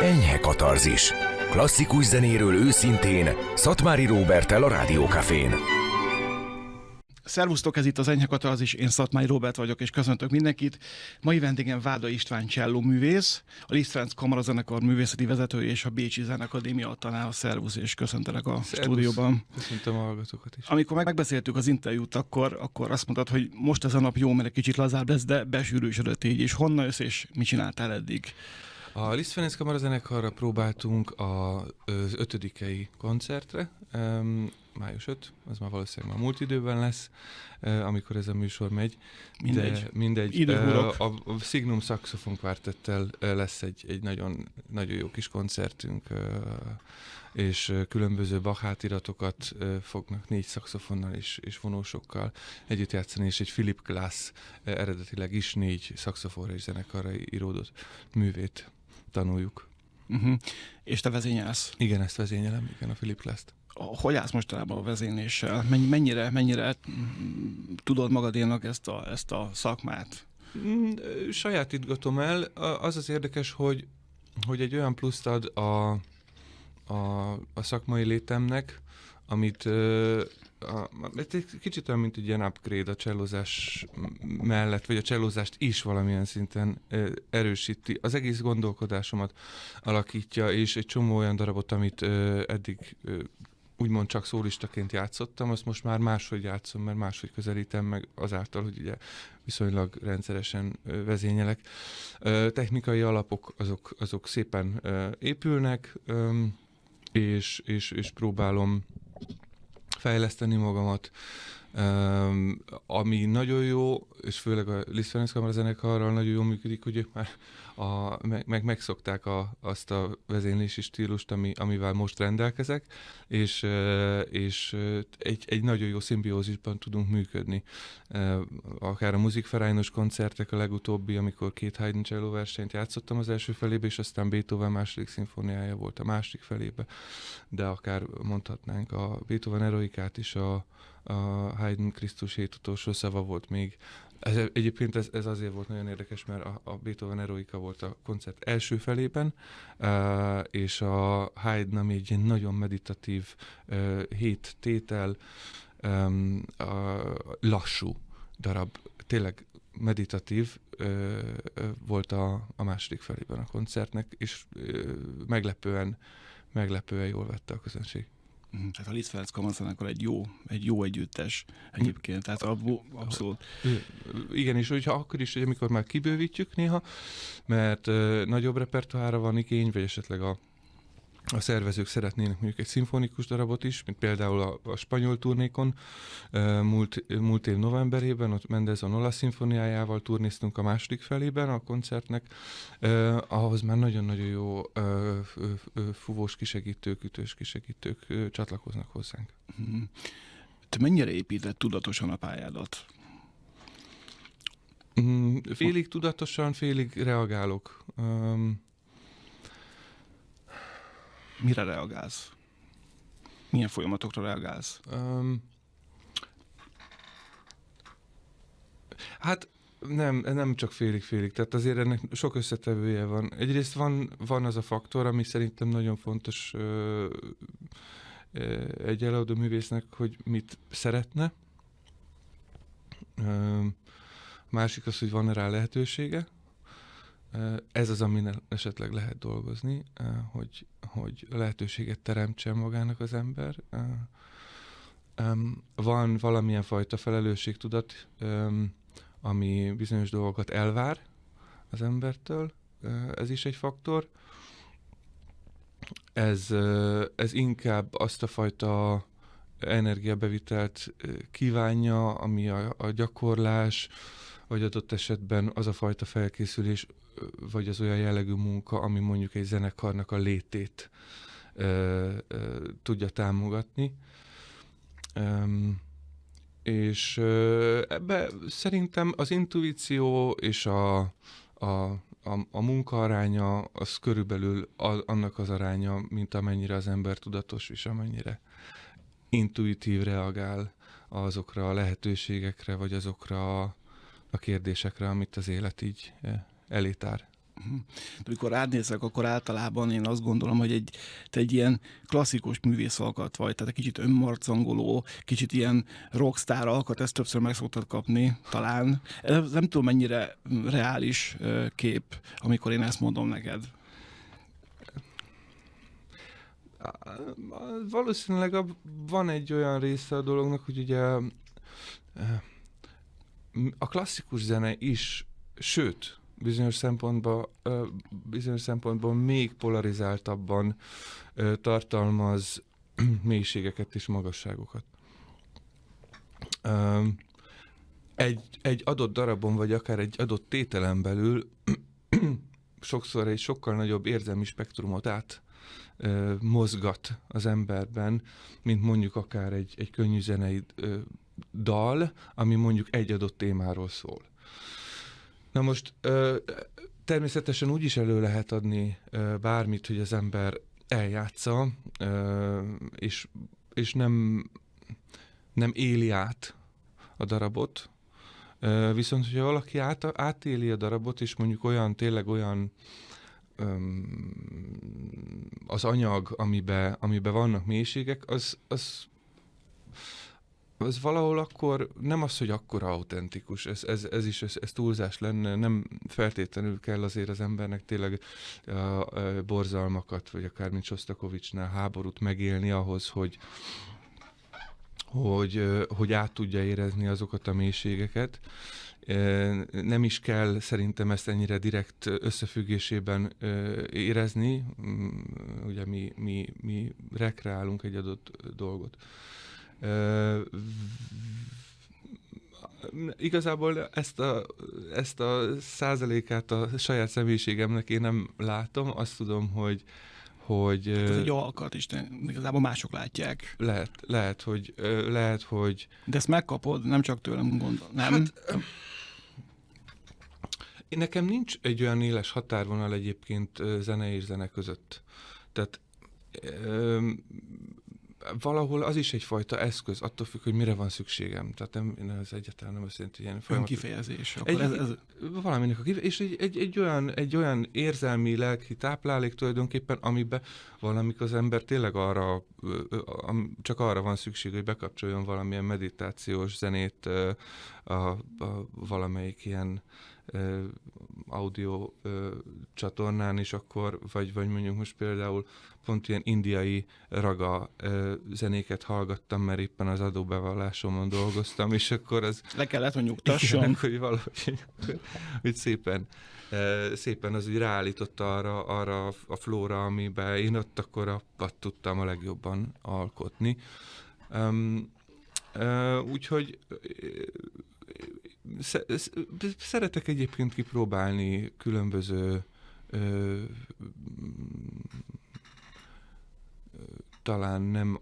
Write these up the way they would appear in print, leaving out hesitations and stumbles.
Enyhe katarzis. Klasszikus zenéről őszintén, Szatmári Róberttel a Rádiókafén. Szervusztok, ez itt az Enyhe Katarzis, én Szatmári Róbert vagyok, és köszöntök mindenkit. Mai vendégem Váda István cselló művész, a Liszt Ferenc Kamarazenekar művészeti vezetője és a Bécsi Zenekadémia tanára. Szervusz, és köszöntelek a stúdióban. Köszöntöm a hallgatókat is. Amikor megbeszéltük az interjút, akkor azt mondtad, hogy most ez a nap jó, mert egy kicsit lazább lesz, de besűrűsödött így, és honnan jössz, és mit csináltál eddig? A Liszt Ferenc Kamarazenekarra próbáltunk az 5. koncertre, május 5, az már valószínűleg már múlt időben lesz, amikor ez a műsor megy. Mindegy. A Signum Saxophone Quartettel lesz egy nagyon, nagyon jó kis koncertünk, és különböző Bach átiratokat fognak 4 szaxofonnal és vonósokkal együtt játszani, és egy Philip Glass eredetileg is 4 szaxofonra és zenekarra íródott művét tanuljuk. Uh-huh. És te vezényelsz? Igen, ezt vezényelem, igen, a Philip Glass-t. Hogy állsz mostanában a vezényléssel? Mennyire tudod magadénak ezt a szakmát? Sajátítgatom el. Az az érdekes, hogy egy olyan pluszt ad a szakmai létemnek, amit egy kicsit olyan, mint egy ilyen upgrade a csellózás mellett, vagy a csellózást is valamilyen szinten erősíti. Az egész gondolkodásomat alakítja, és egy csomó olyan darabot, amit eddig úgymond csak szólistaként játszottam, azt most már máshogy játszom, mert máshogy közelítem meg azáltal, hogy ugye viszonylag rendszeresen vezényelek. Technikai alapok azok szépen épülnek, és próbálom fejleszteni magamat, ami nagyon jó, és főleg a Liszt Ferenc Kamarazenekarral nagyon jól működik, hogy ők már megszokták azt a vezénylési stílust, amivel most rendelkezek, és egy nagyon jó szimbiózisban tudunk működni. Akár a Musikvereinos koncertek a legutóbbi, amikor 2 Haydn cello versenyt játszottam az első felébe, és aztán Beethoven második szimfóniája volt a másik felébe, de akár mondhatnánk a Beethoven Eroikát is, a Haydn Krisztus 7 utolsó szava volt még. Egyébként ez azért volt nagyon érdekes, mert a Beethoven Eroika volt a koncert első felében, és a Haydn, ami egy ilyen nagyon meditatív 7 tétel, lassú darab, tényleg meditatív volt a második felében a koncertnek, és meglepően jól vette a közönség. Tehát a Liszt Ferenc Kamarazenekar egy jó együttes egyébként, tehát abszolút. Igen, és hogyha akkor is, hogy amikor már kibővítjük néha, mert nagyobb repertoárra van igény, vagy esetleg a szervezők szeretnének mondjuk egy szimfonikus darabot is, mint például a spanyol turnékon. Múlt év novemberében, ott Mendelssohn olasz szimfóniájával turnéztunk a második felében a koncertnek. Ahhoz már nagyon-nagyon jó fúvós kisegítők, ütős kisegítők csatlakoznak hozzánk. Te mennyire épített tudatosan a pályádat? Félig tudatosan, félig reagálok. Mire reagálsz? Milyen folyamatokra reagálsz? Hát nem csak félig. Tehát azért ennek sok összetevője van. Egyrészt van az a faktor, ami szerintem nagyon fontos egy előadó művésznek, hogy mit szeretne. Másik az, hogy van rá lehetősége. Ez az, amin esetleg lehet dolgozni, hogy lehetőséget teremtsen magának az ember. Van valamilyen fajta felelősségtudat, ami bizonyos dolgokat elvár az embertől. Ez is egy faktor. Ez inkább azt a fajta energiabevitelt kívánja, ami a gyakorlás, vagy adott esetben az a fajta felkészülés, vagy az olyan jellegű munka, ami mondjuk egy zenekarnak a létét tudja támogatni. És ebbe szerintem az intuíció és a munkaaránya az körülbelül annak az aránya, mint amennyire az ember tudatos, és amennyire intuitív reagál azokra a lehetőségekre, vagy azokra a kérdésekre, amit az élet így elé tár. De amikor rád nézek, akkor általában én azt gondolom, hogy te egy ilyen klasszikus művész alkat vagy, tehát egy kicsit önmarcangoló, kicsit ilyen rockstar alkat, ezt többször meg szoktad kapni, talán. Ez nem tudom, mennyire reális kép, amikor én ezt mondom neked. Valószínűleg van egy olyan része a dolognak, hogy ugye a klasszikus zene is, sőt, bizonyos szempontból még polarizáltabban tartalmaz mélységeket és magasságokat. Egy adott darabon, vagy akár egy adott tételen belül sokszor egy sokkal nagyobb érzelmi spektrumot mozgat az emberben, mint mondjuk akár egy könnyű zenei dal, ami mondjuk egy adott témáról szól. Na most természetesen úgy is elő lehet adni bármit, hogy az ember eljátsza, és nem éli át a darabot. Viszont, hogyha valaki átéli a darabot, és mondjuk tényleg olyan az anyag, amiben vannak mélységek, az valahol akkor nem az, hogy akkora autentikus, ez túlzás lenne, nem feltétlenül kell azért az embernek tényleg borzalmakat, vagy akár mint Sostakovicsnál háborút megélni ahhoz, hogy át tudja érezni azokat a mélységeket. Nem is kell szerintem ezt ennyire direkt összefüggésében érezni, ugye mi rekreálunk egy adott dolgot. Igazából ezt a százalékát a saját személyiségemnek én nem látom, azt tudom, hogy ez egy alkat is, de igazából mások látják. Lehet, hogy... De ezt megkapod, nem csak tőlem gondolom, nem? Hát, nekem nincs egy olyan éles határvonal egyébként zene és zene között. Tehát valahol az is egyfajta eszköz, attól függ, hogy mire van szükségem. Tehát ez egyáltalán nem azt jelenti, hogy ilyen folyamat... Önkifejezés. Valaminek a kifejezés, és egy olyan érzelmi, lelki táplálék tulajdonképpen, amiben valamik az ember tényleg csak arra van szükség, hogy bekapcsoljon valamilyen meditációs zenét a valamelyik ilyen audio csatornán, és akkor, vagy mondjuk most például pont ilyen indiai raga zenéket hallgattam, mert éppen az adóbevallásomon dolgoztam, és akkor az... Le kellett, hogy nyugtasson. Igen, hogy valahogy hogy szépen az úgy ráállította arra a flóra, amiben én ott akkor tudtam a legjobban alkotni. Úgyhogy szeretek egyébként kipróbálni különböző talán nem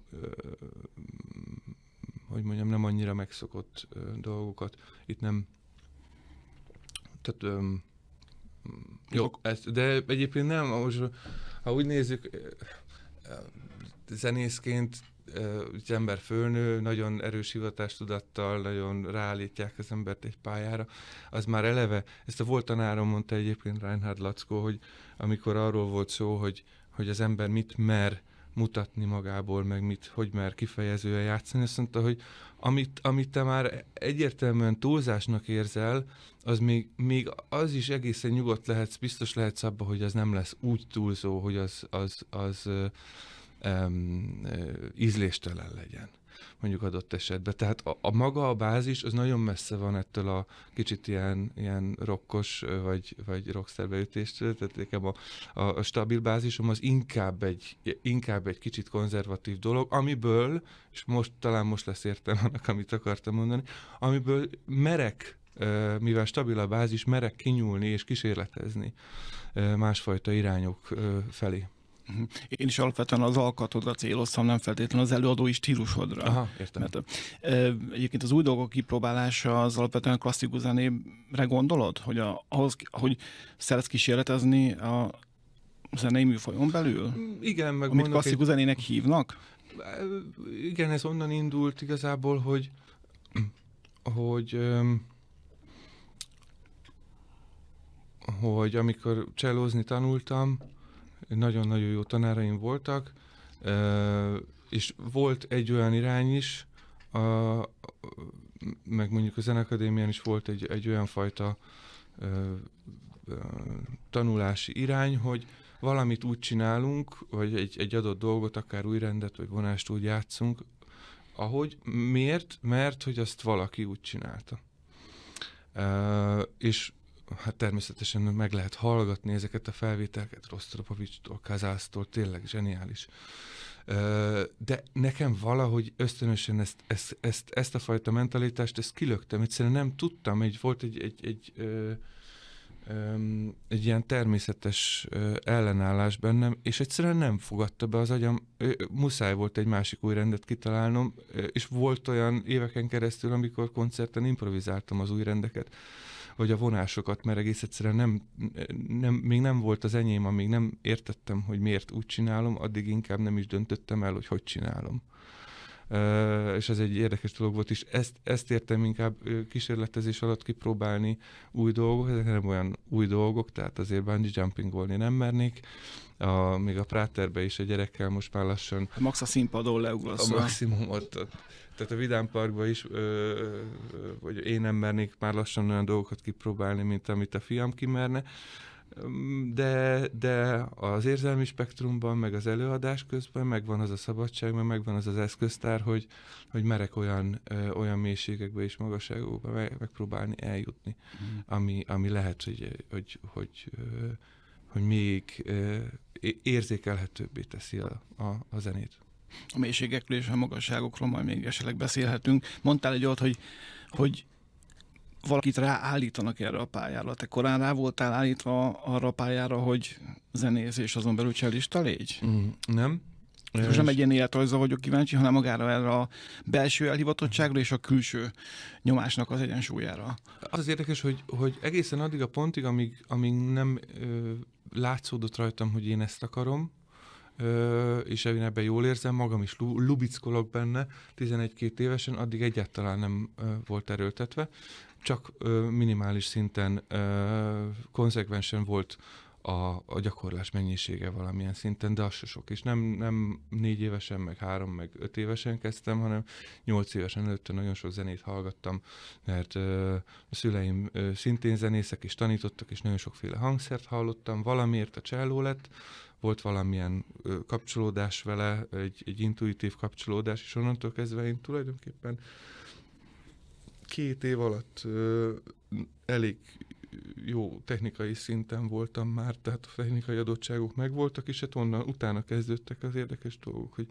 nem annyira megszokott dolgokat. Itt nem tehát jó, de egyébként nem, most, ha úgy nézzük, zenészként az ember fölnő, nagyon erős hivatástudattal, nagyon ráállítják az embert egy pályára, az már eleve, ezt a volt tanárom mondta egyébként Reinhard Lackó, hogy amikor arról volt szó, hogy az ember mit mer mutatni magából, meg hogy mer kifejezően játszani, azt mondta, hogy amit te már egyértelműen túlzásnak érzel, az még az is egészen nyugodt lehetsz, biztos lehetsz abba, hogy az nem lesz úgy túlzó, hogy az ízléstelen legyen, mondjuk adott esetben. Tehát a maga a bázis, az nagyon messze van ettől a kicsit ilyen rockos, vagy rockstar beütéstől, tehát nekem a stabil bázisom az inkább egy kicsit konzervatív dolog, amiből, és talán most lesz értelme annak, amit akartam mondani, amiből merek, mivel stabil a bázis, merek kinyúlni és kísérletezni másfajta irányok felé. Én is alapvetően az alkatodra céloztam, nem feltétlenül az előadói stílusodra. Aha, értem. Mert, egyébként az új dolgok kipróbálása az alapvetően klasszikus zenére gondolod? Hogy szeretsz kísérletezni a zenei műfajon belül? Igen, meg amit klasszikus zenének hívnak? Igen, ez onnan indult igazából, hogy amikor csellózni tanultam, nagyon-nagyon jó tanáraim voltak, és volt egy olyan irány is, meg mondjuk a Zeneakadémián is volt egy olyan fajta tanulási irány, hogy valamit úgy csinálunk, vagy egy adott dolgot, akár új rendet, vagy vonást úgy játszunk, ahogy. Miért? Mert hogy azt valaki úgy csinálta. És hát természetesen meg lehet hallgatni ezeket a felvételeket Rostropovicstól, Kazásztól, tényleg zseniális. De nekem valahogy ösztönösen ezt a fajta mentalitást, ezt kilöktem. Egyszerűen nem tudtam, volt egy ilyen természetes ellenállás bennem, és egyszerűen nem fogadta be az agyam. Muszáj volt egy másik új rendet kitalálnom, és volt olyan éveken keresztül, amikor koncerten improvizáltam az új rendeket, vagy a vonásokat, mert egész egyszerűen még nem volt az enyém, amíg nem értettem, hogy miért úgy csinálom, addig inkább nem is döntöttem el, hogy csinálom. És ez egy érdekes dolog volt is. Ezt értem inkább kísérletezés alatt kipróbálni új dolgok, ezek nem olyan új dolgok, tehát azért bungee jumpingolni nem mernék. Még a Práterbe is a gyerekkel most már lassan... Max a színpadon leugrasz. A maximumot. Tehát a Vidám Parkban is, hogy én nem mernék már lassan olyan dolgokat kipróbálni, mint amit a fiam kimerne. De az érzelmi spektrumban, meg az előadás közben megvan az a szabadság, meg megvan az az eszköztár, hogy merek olyan mélységekbe és magasságokba megpróbálni eljutni, ami lehet, hogy még érzékelhetőbbé teszi a zenét. A mélységekről és a magasságokról majd még esetleg beszélhetünk. Mondtál egy olyat, hogy valakit ráállítanak erre a pályára. Te korán rá voltál állítva arra a pályára, hogy zenész és azon belül csellista légy? Nem. Most nem egy ilyen életrajzra vagyok kíváncsi, hanem magára erre a belső elhivatottságra és a külső nyomásnak az egyensúlyára. Az érdekes, hogy egészen addig a pontig, amíg nem látszódott rajtam, hogy én ezt akarom, és én ebben jól érzem, magam is lubickolok benne, 11-2 évesen, addig egyáltalán nem volt erőltetve, csak minimális szinten konzekvensen volt a gyakorlás mennyisége valamilyen szinten, de az se sok. És nem 4 évesen, meg 3, meg 5 évesen kezdtem, hanem 8 évesen előtte nagyon sok zenét hallgattam, mert a szüleim szintén zenészek és tanítottak, és nagyon sokféle hangszert hallottam, valamiért a cselló lett, volt valamilyen kapcsolódás vele, egy intuitív kapcsolódás, és onnantól kezdve én tulajdonképpen 2 év alatt elég jó technikai szinten voltam már, tehát a technikai adottságok megvoltak, és hát utána kezdődtek az érdekes dolgok, hogy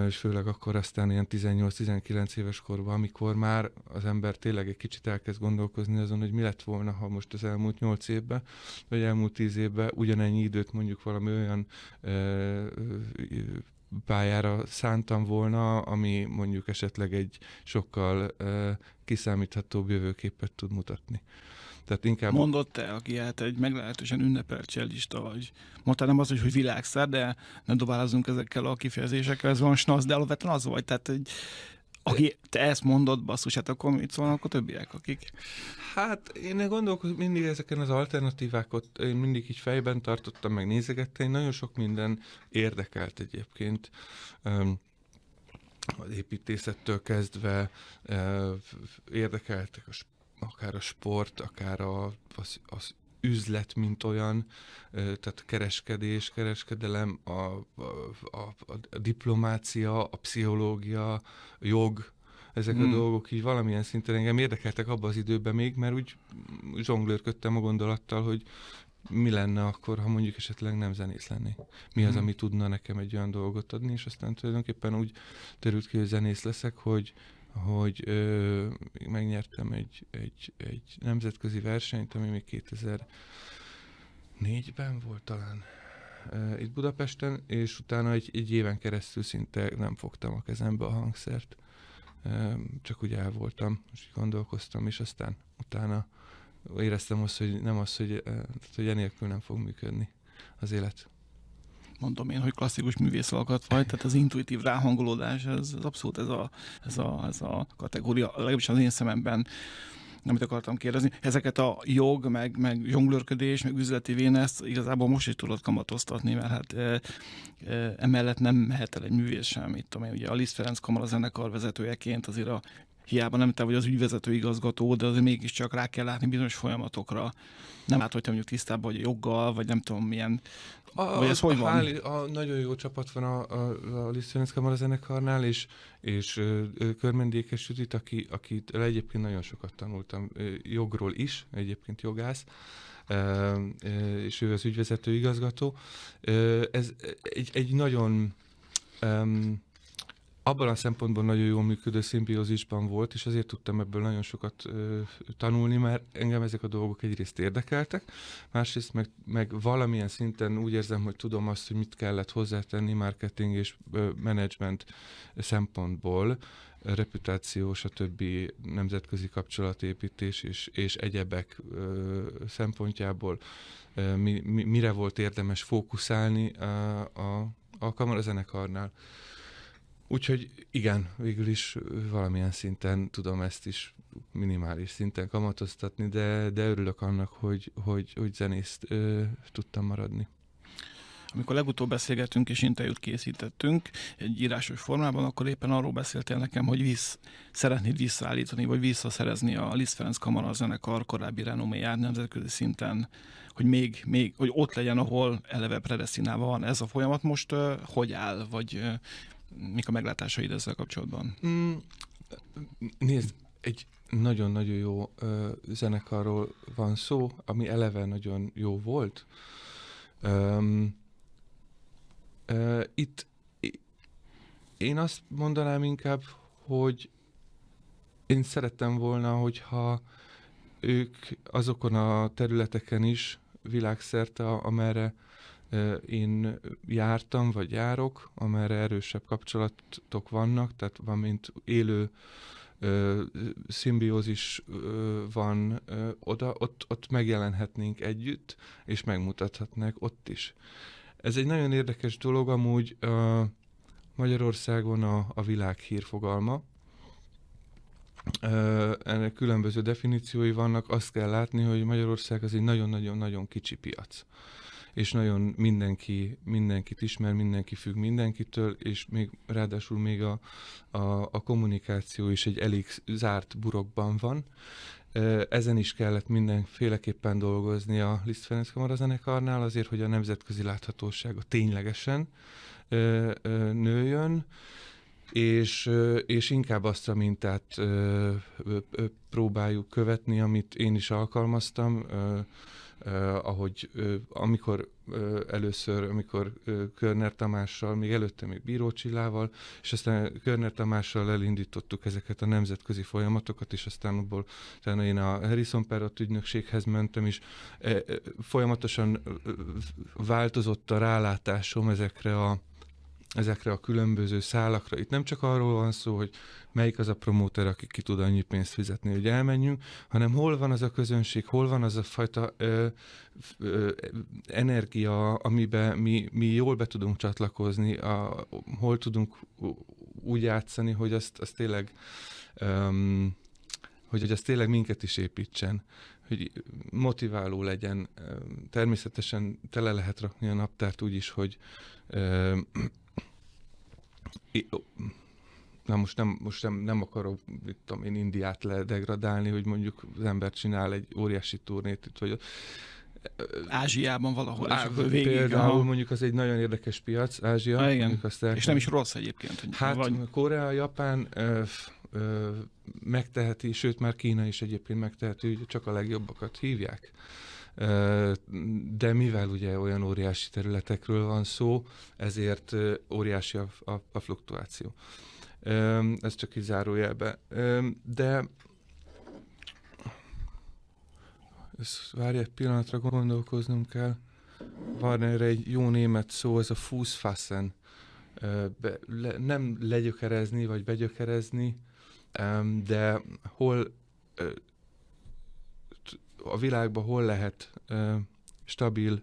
és főleg akkor aztán ilyen 18-19 éves korban, amikor már az ember tényleg egy kicsit elkezd gondolkozni azon, hogy mi lett volna, ha most az elmúlt 8 évben, vagy elmúlt 10 évben ugyanennyi időt mondjuk valami olyan pályára szántam volna, ami mondjuk esetleg egy sokkal kiszámíthatóbb jövőképet tud mutatni. Tehát inkább... Mondott te, aki hát egy meglehetősen ünnepelt csellista vagy. Mondtál nem az, hogy világszár, de ne dobálazunk ezekkel a kifejezésekkel, ez van snasz, de alapvetően az vagy. Tehát aki te ezt mondod, basszus, hát akkor mit szólnak akkor többiek, akik... Hát én gondolkozom mindig ezeken az alternatívákat, én mindig így fejben tartottam, meg nézegettem, én nagyon sok minden érdekelt egyébként. Az építészettől kezdve érdekeltek akár a sport, akár az üzlet, mint olyan, tehát kereskedelem, a diplomácia, a pszichológia, a jog, ezek a dolgok így valamilyen szinten engem érdekeltek abban az időben még, mert úgy zsonglőrködtem a gondolattal, hogy mi lenne akkor, ha mondjuk esetleg nem zenész lennék. Mi az, ami tudna nekem egy olyan dolgot adni, és aztán tulajdonképpen úgy terült ki, hogy zenész leszek, hogy megnyertem egy nemzetközi versenyt, ami még 2004-ben volt talán itt Budapesten, és utána egy éven keresztül szinte nem fogtam a kezembe a hangszert. Csak úgy el voltam, és gondolkoztam, és aztán utána éreztem azt, hogy nem az, hogy enélkül nem fog működni az élet. Mondom én, hogy klasszikus művész alkat vagy, tehát az intuitív ráhangolódás, ez abszolút ez a kategória, legalábbis az én szememben amit akartam kérdezni. Ezeket a jog, meg zsonglőrködés, meg üzleti véne, ezt igazából most is tudod kamatoztatni, mert hát emellett nem mehet el egy művész sem. Itt, ugye a Liszt Ferenc Kamarazenekar vezetőjeként azért hiába nem te vagy az ügyvezető igazgató, de azért mégiscsak rá kell látni bizonyos folyamatokra. Nem át, hogy te mondjuk tisztában vagy a joggal, vagy nem tudom milyen. Vagy ez hogy van? Nagyon jó csapat van a Liszt Ferenc Kamarazenekarnál, és Körmendékes Judit, akit egyébként nagyon sokat tanultam jogról is, egyébként jogász, és ő az ügyvezető igazgató. Ez egy nagyon abban a szempontból nagyon jól működő szimbiózisban volt, és azért tudtam ebből nagyon sokat tanulni, mert engem ezek a dolgok egyrészt érdekeltek, másrészt meg valamilyen szinten úgy érzem, hogy tudom azt, hogy mit kellett hozzátenni marketing és menedzsment szempontból, reputációs, a többi nemzetközi kapcsolatépítés és egyebek szempontjából mire volt érdemes fókuszálni a kamarazenekarnál. Úgyhogy igen, végül is valamilyen szinten tudom ezt is minimális szinten kamatoztatni, de örülök annak, hogy zenészt tudtam maradni. Amikor legutóbb beszélgettünk és interjút készítettünk egy írásos formában, akkor éppen arról beszéltél nekem, hogy szeretnéd visszaállítani, vagy visszaszerezni a Liszt Ferenc Kamarazenekar korábbi renoméját nemzetközi szinten, hogy még hogy ott legyen, ahol eleve predesztinálva van. Ez a folyamat most hogy áll, vagy mik a meglátásaid ezzel kapcsolatban? Nézd, egy nagyon-nagyon jó zenekarról van szó, ami eleve nagyon jó volt. Itt én azt mondanám inkább, hogy én szerettem volna, hogyha ők azokon a területeken is világszerte, amerre én jártam, vagy járok, amerre erősebb kapcsolatok vannak, tehát van, mint élő szimbiózis van oda, ott megjelenhetnénk együtt, és megmutathatnák ott is. Ez egy nagyon érdekes dolog, amúgy Magyarországon a világhír fogalma. Ennek különböző definíciói vannak, azt kell látni, hogy Magyarország az egy nagyon-nagyon-nagyon kicsi piac. És nagyon mindenkit ismer, mindenki függ mindenkitől, és még ráadásul még a kommunikáció is egy elég zárt burokban van. Ezen is kellett mindenféleképpen dolgozni a Liszt Ferenc Kamarazenekarnál, azért, hogy a nemzetközi láthatósága ténylegesen nőjön, és inkább azt a mintát próbáljuk követni, amit én is alkalmaztam, amikor Körner Tamással, még előtte még Bíró Csillával, és aztán Körner Tamással elindítottuk ezeket a nemzetközi folyamatokat, és aztán abból utána én a Harrison Perrott ügynökséghez mentem, és folyamatosan változott a rálátásom ezekre a különböző szálakra. Itt nem csak arról van szó, hogy melyik az a promóter, aki ki tud annyi pénzt fizetni, hogy elmenjünk, hanem hol van az a közönség, hol van az a fajta energia, amiben mi jól be tudunk csatlakozni, hol tudunk úgy játszani, hogy az tényleg hogy az tényleg minket is építsen, hogy motiváló legyen. Természetesen tele lehet rakni a naptárt úgy is, hogy most nem akarok, én Indiát ledegradálni, hogy mondjuk az ember csinál egy óriási turnét itt, vagy Ázsiában valahol, és akkor végig. Például mondjuk az egy nagyon érdekes piac, Ázsia. Igen. És nem is rossz egyébként. Hát Korea, Japán megteheti, sőt már Kína is egyébként megteheti, hogy csak a legjobbakat hívják. De mivel ugye olyan óriási területekről van szó, ezért óriási a fluktuáció. Ez csak így zárójelbe. De várj egy pillanatra, gondolkoznunk kell. Van erre egy jó német szó, ez a Fußfassen. Nem legyökerezni, vagy begyökerezni, de hol a világban hol lehet stabil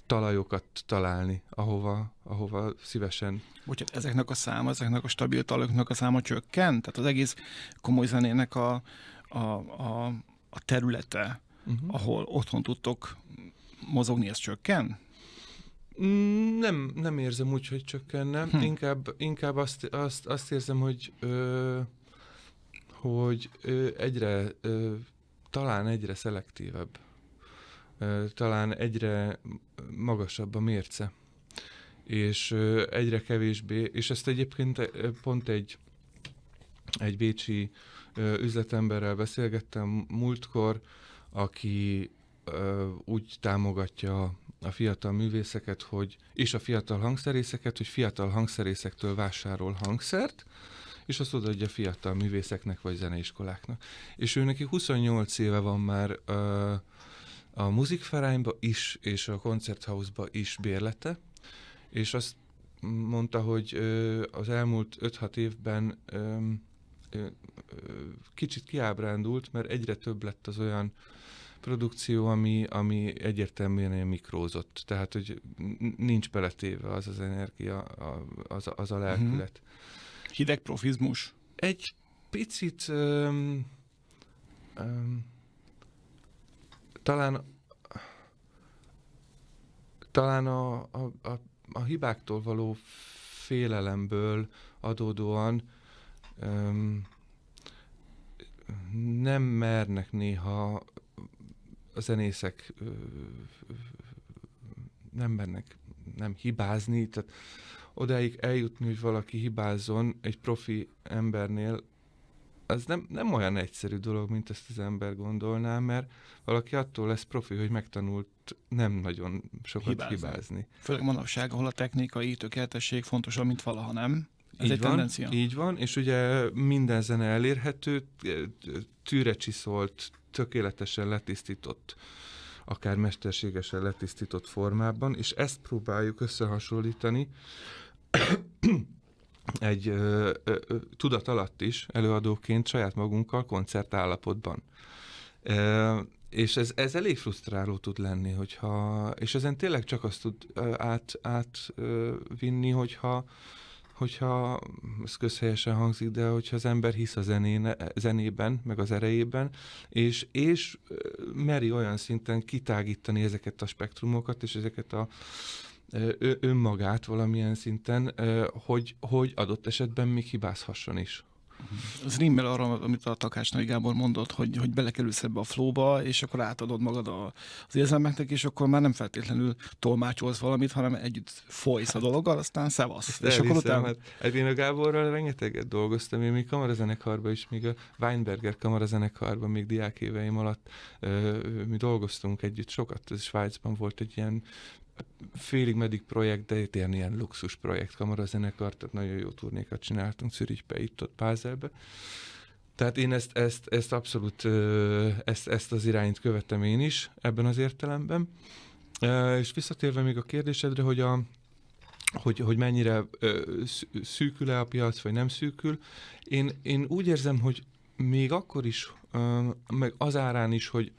talajokat találni, ahova szívesen. Bocsánat, ezeknek a stabil talajoknak a száma csökkent? Tehát az egész komoly zenének a a területe, ahol otthon tudtok mozogni, ez csökken? Nem érzem úgy, hogy csökkenne. Inkább azt érzem, hogy talán egyre szelektívebb. Talán egyre magasabb a mérce. És egyre kevésbé, és ezt egyébként pont egy bécsi üzletemberrel beszélgettem múltkor, aki úgy támogatja a fiatal művészeket, és a fiatal hangszerészeket, hogy fiatal hangszerészektől vásárol hangszert, és azt odaadja fiatal művészeknek vagy zeneiskoláknak. És ő neki 28 éve van már a Musikverein-ba is, és a Konzerthausba is bérlete, és azt mondta, hogy az elmúlt 5-6 évben kicsit kiábrándult, mert egyre több lett az olyan produkció, ami egyértelműen ilyen mikrózott. Tehát, hogy nincs beletéve az energia, az a lelkület. Hideg profizmus? Egy picit talán a hibáktól való félelemből adódóan nem mernek néha a zenészek nem hibázni, tehát odáig eljutni, hogy valaki hibázzon egy profi embernél, az nem olyan egyszerű dolog, mint ezt az ember gondolná, mert valaki attól lesz profi, hogy megtanult nem nagyon sokat hibázni. Főleg manapság, ahol a technikai tökéletesség fontosabb, mint valaha, nem? Ez egy tendencia. Így van, és ugye minden zene elérhető, tűre csiszolt, tökéletesen letisztított, akár mesterségesen letisztított formában, és ezt próbáljuk összehasonlítani egy tudat alatt is, előadóként saját magunkkal koncertállapotban. És ez elég frusztráló tud lenni, és ezen tényleg csak azt tud átvinni, hogyha ez közhelyesen hangzik, de hogyha az ember hisz a zenében, meg az erejében, és meri olyan szinten kitágítani ezeket a spektrumokat, és ezeket a önmagát valamilyen szinten, hogy adott esetben még hibázhasson is. Ez rimmel arra, amit a Takács Nagy Gábor mondott, hogy belekerülsz ebbe a flowba, és akkor átadod magad az érzelmeknek, és akkor már nem feltétlenül tolmácsolsz valamit, hanem együtt folysz a dologgal, aztán szevasz. És akkor utána... Én a Gáborral rengeteget dolgoztam, én még kamarazenekarban is, még a Weinberger kamarazenekarban, még diákéveim alatt mi dolgoztunk együtt sokat. Ez Svájcban volt egy ilyen félig meddig projekt, de ilyen luxus projekt, kamarazenekar, tehát nagyon jó turnékat csináltunk Zürichbe, itt-ott Bázelbe. Tehát én ezt abszolút, ezt az irányt követem én is ebben az értelemben. És visszatérve még a kérdésedre, hogy mennyire szűkül-e a piac, vagy nem szűkül, én úgy érzem, hogy még akkor is, meg az árán is, hogy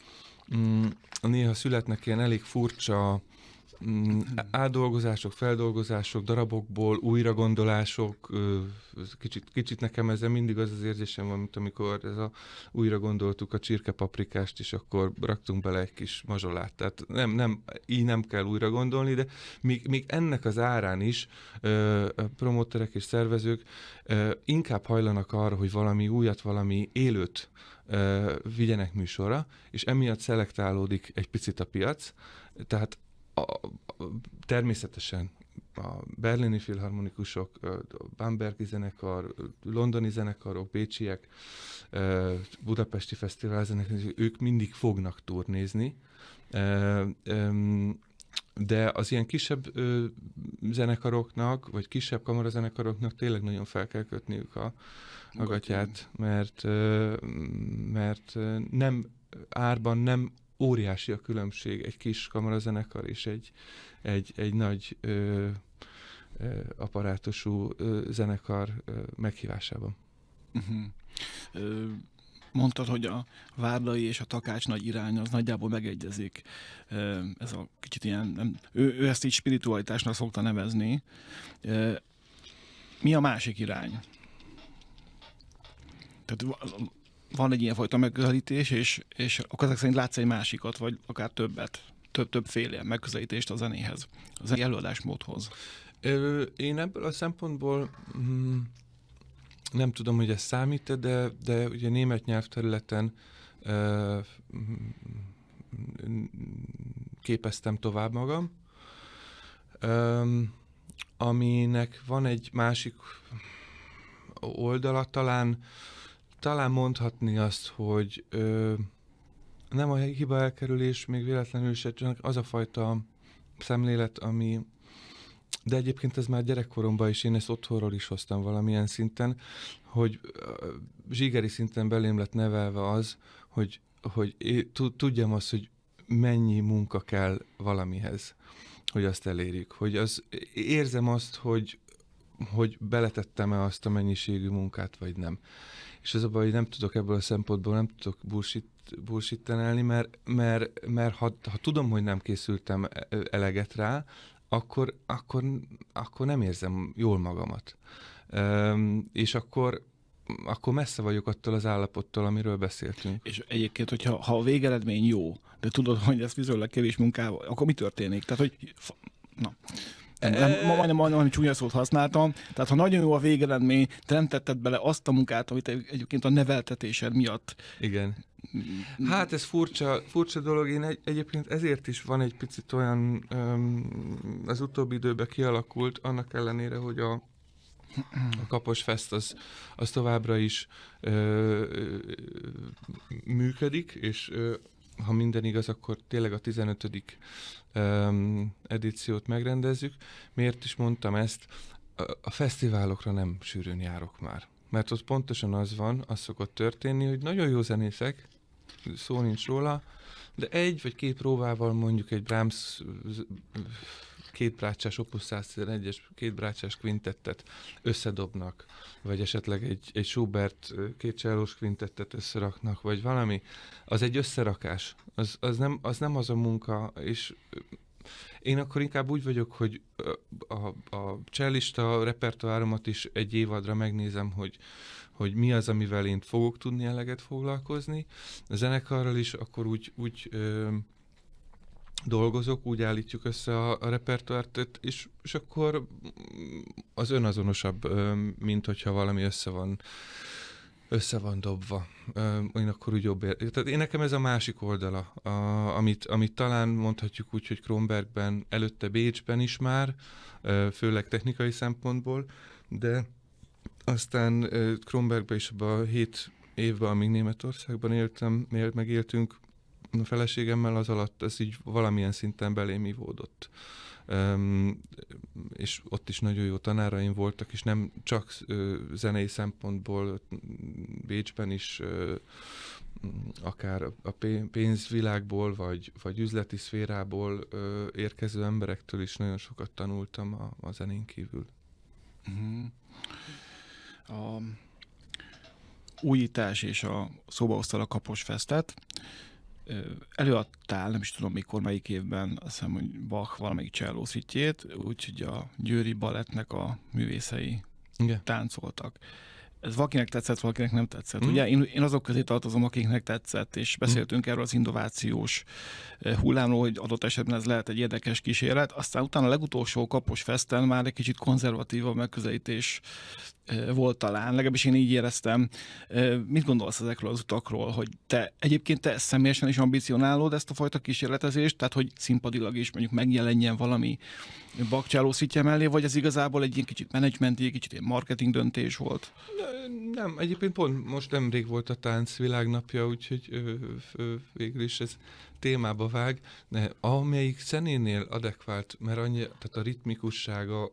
néha születnek ilyen elég furcsa átdolgozások, feldolgozások, darabokból, újragondolások, kicsit nekem ezzel mindig az érzésem van, mint amikor újra gondoltuk a csirkepaprikást, és akkor raktunk bele egy kis mazsolát. Tehát így nem kell újra gondolni, de még ennek az árán is promóterek és szervezők inkább hajlanak arra, hogy valami újat, valami élőt vigyenek műsorra, és emiatt szelektálódik egy picit a piac. Tehát természetesen a berlini filharmonikusok, a bambergi zenekar, londoni zenekarok, bécsiek, budapesti fesztiválzenekarok, ők mindig fognak turnézni, de az ilyen kisebb zenekaroknak, vagy kisebb kamarazenekaroknak tényleg nagyon fel kell kötniük a gatyát, mert nem árban nem óriási a különbség egy kis kamarazenekar és egy nagy apparátusú zenekar meghívásában. Mondtad, hogy a Várdai és a Takács Nagy irány az nagyjából megegyezik. Ez a kicsit ilyen, ő ezt így spiritualitásnak szokta nevezni. Mi a másik irány? Tehát van egy ilyenfajta megközelítés, és akkor ezek szerint látsz egy másikat, vagy akár többféle megközelítést a zenéhez, a zenei előadásmódhoz. Én ebből a szempontból nem tudom, hogy ez számít, de ugye német nyelvterületen képeztem tovább magam, aminek van egy másik oldala, talán mondhatni azt, hogy nem a hiba elkerülés még véletlenül se, csak az a fajta szemlélet, ami... De egyébként ez már gyerekkoromban is, én ezt otthonról is hoztam valamilyen szinten, hogy zsigeri szinten belém lett nevelve az, hogy tudjam azt, hogy mennyi munka kell valamihez, hogy azt elérjük. Hogy érzem azt, hogy beletettem-e azt a mennyiségű munkát, vagy nem. És az a baj, hogy nem tudok ebből a szempontból, nem tudok bullshittenelni, mert ha tudom, hogy nem készültem eleget rá, akkor nem érzem jól magamat. És akkor messze vagyok attól az állapottól, amiről beszéltünk. És egyébként, hogyha a végeredmény jó, de tudod, hogy ez viszonylag kevés munkával, akkor mi történik? Tehát, hogy... Majdnem csúnya szót használtam. Tehát, ha nagyon jó a végeredmény, te nem tetted bele azt a munkát, amit egyébként a neveltetésed miatt... Igen. Hát ez furcsa dolog. Én egyébként ezért is van egy picit olyan, az utóbbi időben kialakult, annak ellenére, hogy a Kaposfest az továbbra is működik, és ha minden igaz, akkor tényleg a 15. edíciót megrendezzük. Miért is mondtam ezt? A fesztiválokra nem sűrűn járok már. Mert ott pontosan az szokott történni, hogy nagyon jó zenészek, szó nincs róla, de egy vagy két próbával mondjuk egy Brahms kétbrácsás Opus 111-es kétbrácsás kvintettet összedobnak, vagy esetleg egy Schubert két csellós kvintettet összeraknak, vagy valami. Az egy összerakás. Az nem az a munka, és én akkor inkább úgy vagyok, hogy a csellista repertoáromat is egy évadra megnézem, hogy mi az, amivel én fogok tudni eleget foglalkozni. A zenekarral is akkor úgy dolgozok, úgy állítjuk össze a repertoárt, és akkor az önazonosabb, mint hogyha valami össze van dobva. Én akkor úgy jobb Tehát én nekem ez a másik oldala, amit talán mondhatjuk úgy, hogy Kronbergben, előtte Bécsben is már, főleg technikai szempontból, de aztán Kronbergben is abban a 7 évben, amíg Németországban megéltünk, a feleségemmel, az alatt ez így valamilyen szinten belém ivódott. És ott is nagyon jó tanáraim voltak, és nem csak zenei szempontból, Bécsben is akár a pénzvilágból, vagy üzleti szférából érkező emberektől is nagyon sokat tanultam a zenén kívül. A újítás és a szóba hoztad a Kaposfestet. Előadtál, nem is tudom mikor, melyik évben, azt hiszem, hogy Bach valamelyik cselló szitjét, úgyhogy a Győri Balettnek a művészei táncoltak. Ez valakinek tetszett, valakinek nem tetszett. Ugye én azok közé tartozom, akiknek tetszett, és beszéltünk erről az innovációs hullámról, hogy adott esetben ez lehet egy érdekes kísérlet. Aztán utána a legutolsó Kaposfesten már egy kicsit konzervatívabb megközelítés volt talán, legalábbis én így éreztem. Mit gondolsz ezekről az utakról, hogy te személyesen is ambicionálod ezt a fajta kísérletezést, tehát hogy színpadilag is mondjuk megjelenjen valami bakcsáló szitje mellé, vagy ez igazából egy ilyen kicsit menedzsmenti, kicsit ilyen marketing döntés volt? Nem, egyébként pont most nemrég volt a tánc világnapja, úgyhogy végül is ez témába vág, de amelyik zenénél adekvált, mert tehát a ritmikussága,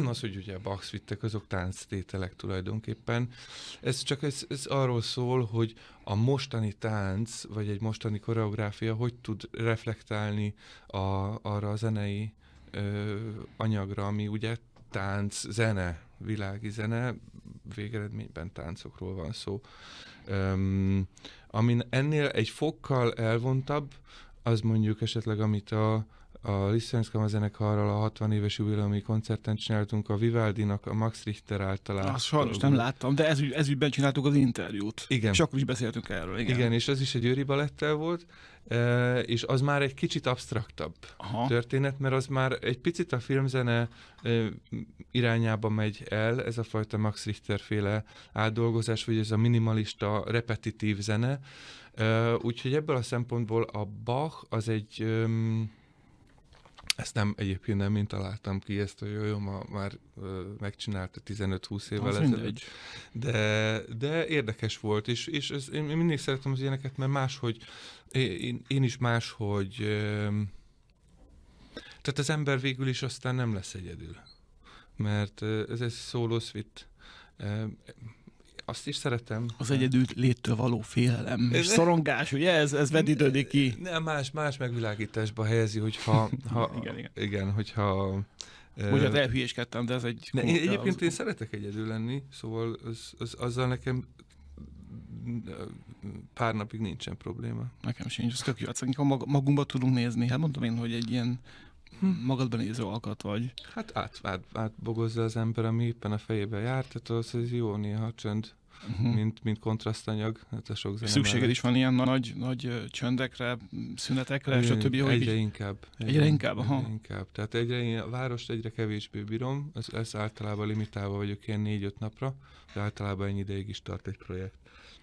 az, hogy ugye a Bach vittek, azok tánctételek tulajdonképpen. Ez arról szól, hogy a mostani tánc, vagy egy mostani koreográfia hogy tud reflektálni arra a zenei anyagra, ami ugye tánc, zene, világi zene, végeredményben táncokról van szó. Ami ennél egy fokkal elvontabb, az mondjuk esetleg, amit a Liszt Kamarazenekarral a 60 éves jubileumi koncerten csináltunk a Vivaldinak a Max Richter által Azt sajnos nem láttam, de ezügyben csináltuk az interjút. Igen. És akkor is beszéltünk erről. Igen, és az is egy Győri Balettel volt, és az már egy kicsit absztraktabb történet, mert az már egy picit a filmzene irányába megy el, ez a fajta Max Richter féle átdolgozás, vagy ez a minimalista, repetitív zene. Úgyhogy ebből a szempontból a Bach az egy... Ezt egyébként nem én találtam ki, ezt a jó már megcsinálta 15-20 évvel ezelőtt. De érdekes volt, és én mindig szeretem az ilyeneket, mert máshogy, én is máshogy, tehát az ember végül is aztán nem lesz egyedül, mert ez egy solo suite. Azt is szeretem. Az egyedül léttől való félelem. És szorongás, ugye? Ez vetítődik ki. Nem, más megvilágításba helyezi, hogyha... igen, hogyha... Ugyan elhülyéskedtem, de ez egy... Egyébként én szeretek egyedül lenni, szóval azzal nekem pár napig nincsen probléma. Nekem sincs, ez tök jó. Amikor magunkba tudunk nézni, hát mondtam én, hogy egy ilyen magadban néző alkat vagy. Hát átbogozza az ember, ami éppen a fejébe jár, tehát az jó néha csönd, mint kontrasztanyag. Hát a sok zene szükséged is van ilyen nagy csöndekre, szünetekre, és a többi, hogy... Egyre inkább. Tehát én a várost egyre kevésbé bírom, ez általában limitálva vagyok ilyen 4-5 napra, de általában ennyi ideig is tart egy projekt.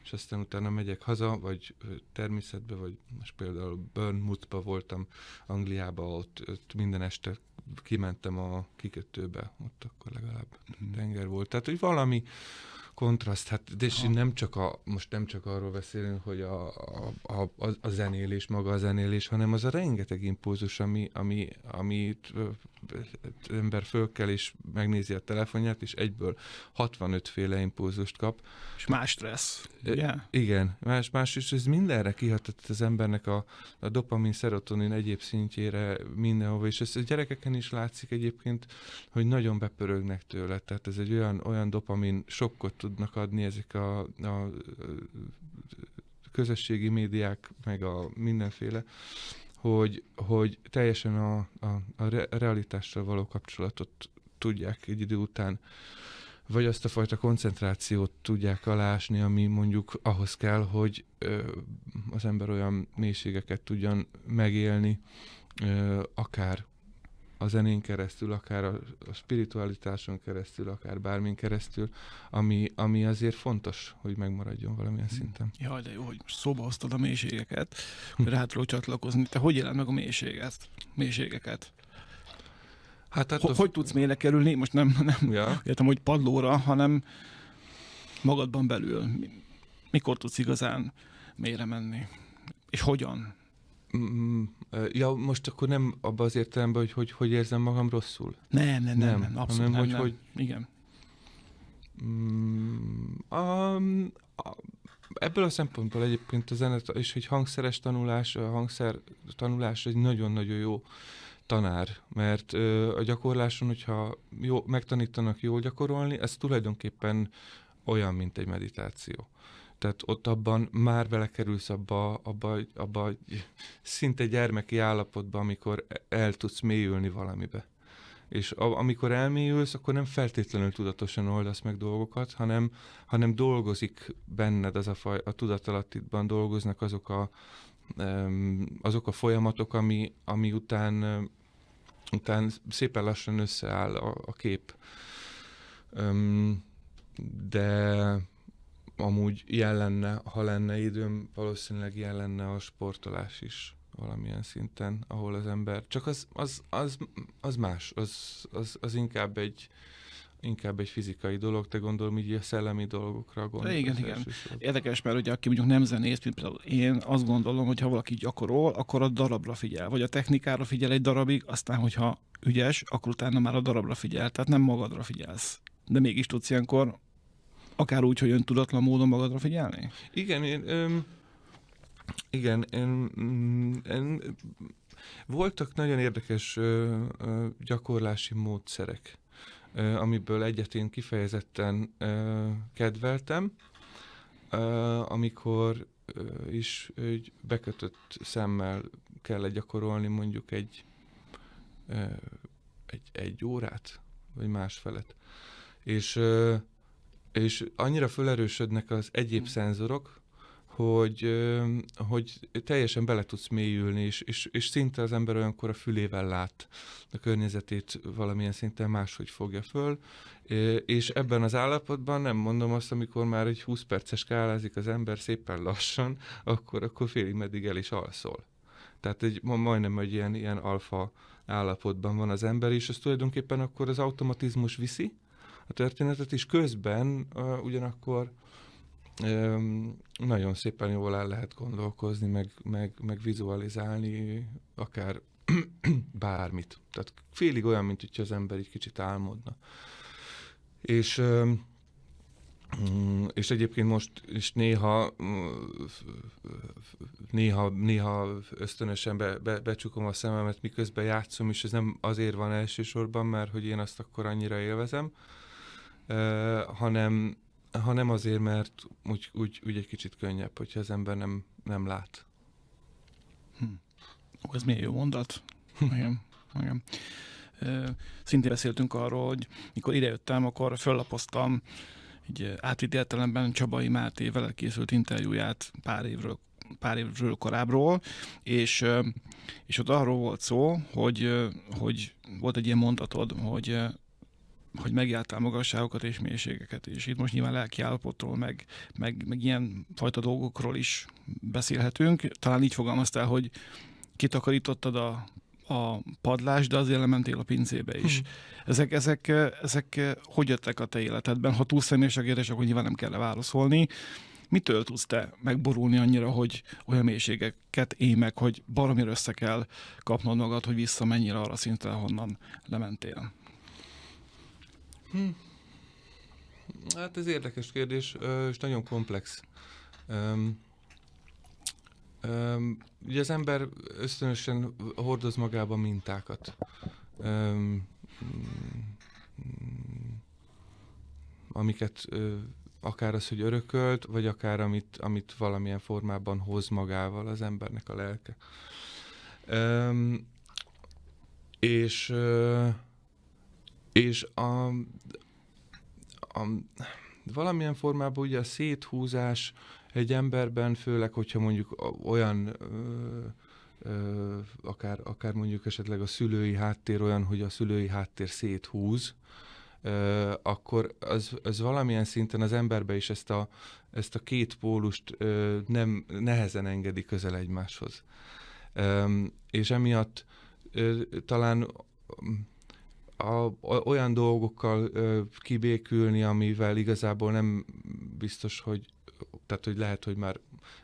És aztán utána megyek haza, vagy természetbe, vagy most például Bournemouthba voltam, Angliába, ott minden este kimentem a kikötőbe, ott akkor legalább tenger volt. Tehát, hogy valami kontraszt, hát, de most nem csak arról beszélünk, hogy a zenélés, maga a zenélés, hanem az a rengeteg impulzus, amit ember fölkel és megnézi a telefonját, és egyből 65 féle impulzust kap. És más stressz, ugye? Igen, más, és ez mindenre kihatott az embernek a dopamin, szerotonin egyéb szintjére mindenhova, és ez a gyerekeken is látszik egyébként, hogy nagyon bepörögnek tőle, tehát ez egy olyan dopamin sokkot tudnak adni ezek a közösségi médiák, meg a mindenféle, hogy teljesen a realitással való kapcsolatot tudják egy idő után, vagy azt a fajta koncentrációt tudják alásni, ami mondjuk ahhoz kell, hogy az ember olyan mélységeket tudjon megélni, akár a zenén keresztül, akár a spiritualitáson keresztül, akár bármin keresztül, ami azért fontos, hogy megmaradjon valamilyen szinten. Jaj, de jó, hogy most szóba hoztad a mélységeket, hogy rá tudok csatlakozni. Te hogy éled meg a mélységeket? Hát, hogy tudsz mélyre kerülni? Most nem értem, hogy padlóra, hanem magadban belül. Mikor tudsz igazán mélyre menni? És hogyan? Ja, most akkor nem abban az értelemben, hogy érzem magam rosszul? Nem, abszolút hanem, nem. Hogy igen. Ebből a szempontból egyébként a zene és egy hangszeres tanulás, a hangszer tanulás egy nagyon-nagyon jó tanár, mert a gyakorláson, hogyha megtanítanak jól gyakorolni, ez tulajdonképpen olyan, mint egy meditáció. Tehát ott abban már belekerülsz abba szinte gyermeki állapotba, amikor el tudsz mélyülni valamibe. És amikor elmélyülsz, akkor nem feltétlenül tudatosan oldasz meg dolgokat, hanem dolgozik benned a tudatalattiban dolgoznak azok a folyamatok, ami után szépen lassan összeáll a kép. De amúgy ilyen lenne, ha lenne időm, valószínűleg ilyen lenne a sportolás is valamilyen szinten, ahol az ember, csak az más, az inkább egy fizikai dolog, te gondolom így a szellemi dolgokra gondolsz. Igen. Érdekes, mert ugye aki mondjuk nem zenész, mint például én azt gondolom, hogy ha valaki gyakorol, akkor a darabra figyel, vagy a technikára figyel egy darabig, aztán, hogyha ügyes, akkor utána már a darabra figyel, tehát nem magadra figyelsz. De mégis tudsz ilyenkor akár úgy, hogy öntudatlan módon magadra figyelni? Igen, voltak nagyon érdekes gyakorlási módszerek, amiből egyet én kifejezetten kedveltem, amikor is bekötött szemmel kell gyakorolni mondjuk egy egy órát, vagy másfelet. És annyira felerősödnek az egyéb szenzorok, hogy teljesen bele tudsz mélyülni, és szinte az ember olyankor a fülével lát a környezetét valamilyen szinten máshogy fogja föl, és ebben az állapotban nem mondom azt, amikor már egy 20 perces skálázik az ember szépen lassan, akkor félig meddig el is alszol. Tehát majdnem egy ilyen alfa állapotban van az ember, és ez tulajdonképpen akkor az automatizmus viszi a történetet, és közben ugyanakkor nagyon szépen jól el lehet gondolkozni, meg vizualizálni akár bármit. Tehát félig olyan, mint hogyha az ember egy kicsit álmodna. És egyébként most is néha ösztönösen becsukom a szememet, miközben játszom, és ez nem azért van elsősorban, mert hogy én azt akkor annyira élvezem, hanem azért, mert úgy egy kicsit könnyebb, hogyha az ember nem lát. Ez milyen jó mondat. Igen. Szintén beszéltünk arról, hogy mikor idejöttem, akkor föllapoztam egy átvitt értelemben Csabai Máté vele készült interjúját pár évről korábbról, és ott arról volt szó, hogy volt egy ilyen mondatod, hogy megjártál magasságokat és mélységeket, és itt most nyilván lelki állapotról, meg ilyen fajta dolgokról is beszélhetünk. Talán így fogalmaztál, hogy kitakarítottad a padlást, de azért lementél a pincébe is. Ezek hogy jöttek a te életedben? Ha túl személyes a kérdés, akkor nyilván nem kell válaszolni. Mitől tudsz te megborulni annyira, hogy olyan mélységeket élj meg, hogy baromira össze kell kapnod magad, hogy visszamennyire arra szintre, honnan lementél? Hát ez érdekes kérdés, és nagyon komplex. Ugye az ember ösztönösen hordoz magában mintákat. Amiket akár az, hogy örökölt, vagy akár amit valamilyen formában hoz magával az embernek a lelke. És valamilyen formában ugye a széthúzás egy emberben, főleg, hogyha mondjuk olyan, akár mondjuk esetleg a szülői háttér olyan, hogy a szülői háttér széthúz, akkor az valamilyen szinten az emberbe is ezt a két pólust nem nehezen engedi közel egymáshoz. És emiatt talán olyan dolgokkal kibékülni, amivel igazából nem biztos, hogy lehet, hogy már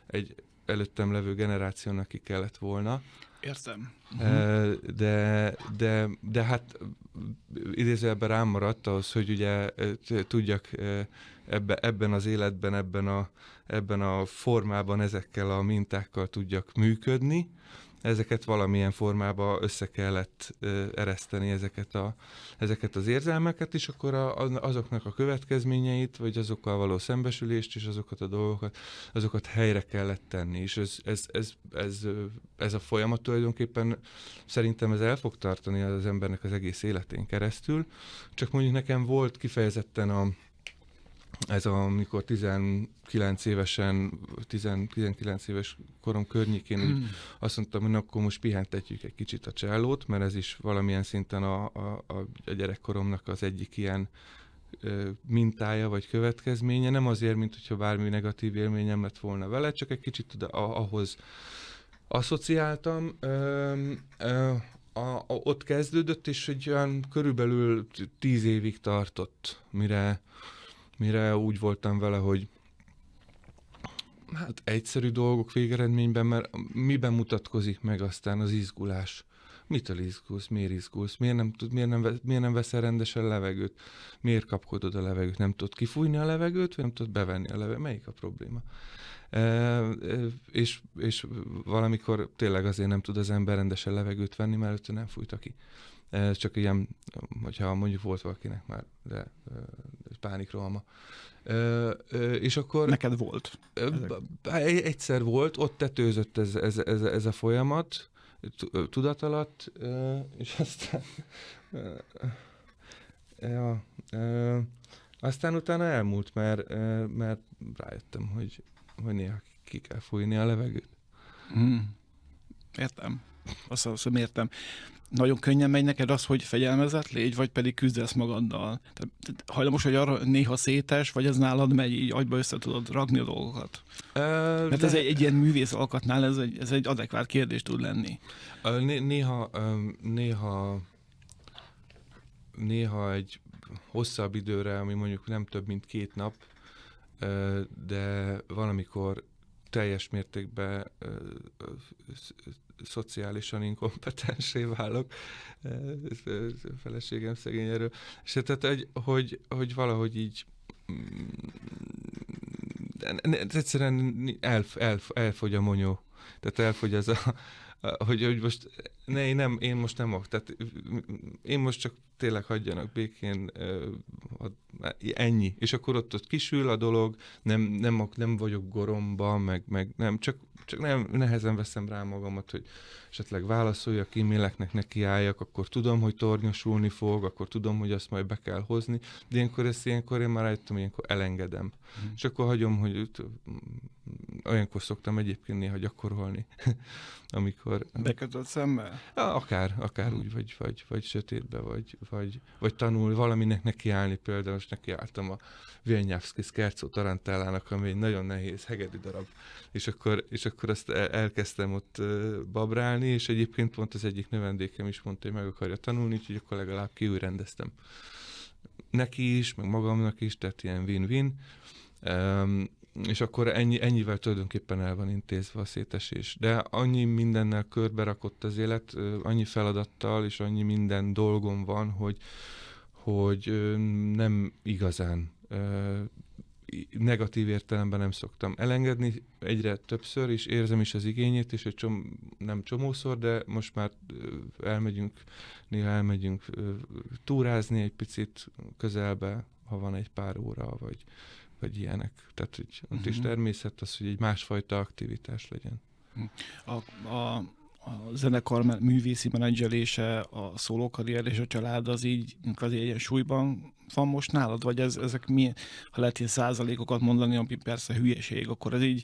egy előttem levő generációnak ki kellett volna. Értem. De hát idézőjelben rám maradt ahhoz, hogy ugye tudjak ebben az életben, ebben a formában ezekkel a mintákkal tudjak működni. Ezeket valamilyen formában össze kellett ereszteni, ezeket az érzelmeket, és akkor azoknak a következményeit, vagy azokkal való szembesülést, és azokat a dolgokat, azokat helyre kellett tenni. És ez a folyamat tulajdonképpen szerintem ez el fog tartani az embernek az egész életén keresztül. Csak mondjuk nekem volt kifejezetten amikor 19 éves korom környékén úgy azt mondtam, hogy akkor most pihentetjük egy kicsit a csellót, mert ez is valamilyen szinten a gyerekkoromnak az egyik ilyen mintája vagy következménye. Nem azért, mint hogyha bármi negatív élményem lett volna vele, csak egy kicsit ahhoz asszociáltam. Ott kezdődött, és egy olyan körülbelül 10 évig tartott, mire úgy voltam vele, hogy hát egyszerű dolgok végeredményben, mert miben mutatkozik meg aztán az izgulás? Mitől izgulsz? Miért izgulsz? Miért nem veszel rendesen levegőt? Miért kapkodod a levegőt? Nem tudod kifújni a levegőt, vagy nem tudod bevenni a levegőt? Melyik a probléma? És valamikor tényleg azért nem tud az ember rendesen levegőt venni, mert előtte nem fújta ki. Csak ilyen, hogyha mondjuk volt valakinek már, de pánikrohama. És akkor... Neked volt? Egyszer volt, ott tetőzött ez a folyamat, tudat alatt, és aztán ja, aztán utána elmúlt, mert rájöttem, hogy néha ki kell fújni a levegőt. Értem. Azt hiszem, értem. Nagyon könnyen megy neked az, hogy fegyelmezett légy, vagy pedig küzdesz magaddal? Tehát hajlamos, hogy arra néha szétes, vagy ez nálad megy, így agyba össze tudod rakni a dolgokat? Mert ez egy ilyen művész alkatnál ez egy adekvát kérdés tud lenni. Néha egy hosszabb időre, ami mondjuk nem több, mint 2 nap, de valamikor teljes mértékben szociálisan inkompetensé válok, feleségem szegény erről. És tehát, hogy valahogy így egyszerűen elfogy a monyó. Tehát elfogy az hogy most én most nem ok. Tehát én most csak tényleg hagyjanak békén, ennyi. És akkor ott kisül a dolog, nem vagyok goromba, meg nem, csak nem nehezen veszem rá magamat, hogy esetleg válaszoljak, e-maileknek nekiálljak, akkor tudom, hogy tornyosulni fog, akkor tudom, hogy azt majd be kell hozni, de ilyenkor én már rájöttem, hogy ilyenkor elengedem. És akkor hagyom, hogy olyankor szoktam egyébként néha gyakorolni, amikor... Bekötött szemmel? Ja, akár úgy, vagy sötétbe, vagy tanul valaminek nekiállni, például most nekiálltam a Wieniawski Scherzo Tarantellának, ami egy nagyon nehéz hegedű darab, és akkor azt elkezdtem ott babrálni, és egyébként pont az egyik növendékem is mondta, hogy meg akarja tanulni, úgyhogy akkor legalább kiújrendeztem. Neki is, meg magamnak is, tehát ilyen win-win. És akkor ennyivel tulajdonképpen el van intézve a szétesés. De annyi mindennel körbe rakott az élet, annyi feladattal, és annyi minden dolgom van, hogy nem igazán negatív értelemben nem szoktam elengedni, egyre többször, és érzem is az igényét, és nem csomószor, de most már néha elmegyünk túrázni egy picit közelbe, ha van egy pár óra, vagy ilyenek. Tehát, hogy ott is természet az, hogy egy másfajta aktivitás legyen. A zenekar művészi menedzselése, a szólókarrier és a család az így ilyen súlyban van most nálad? Vagy ezek milyen, ha lehet ilyen százalékokat mondani, ami persze hülyeség, akkor ez így,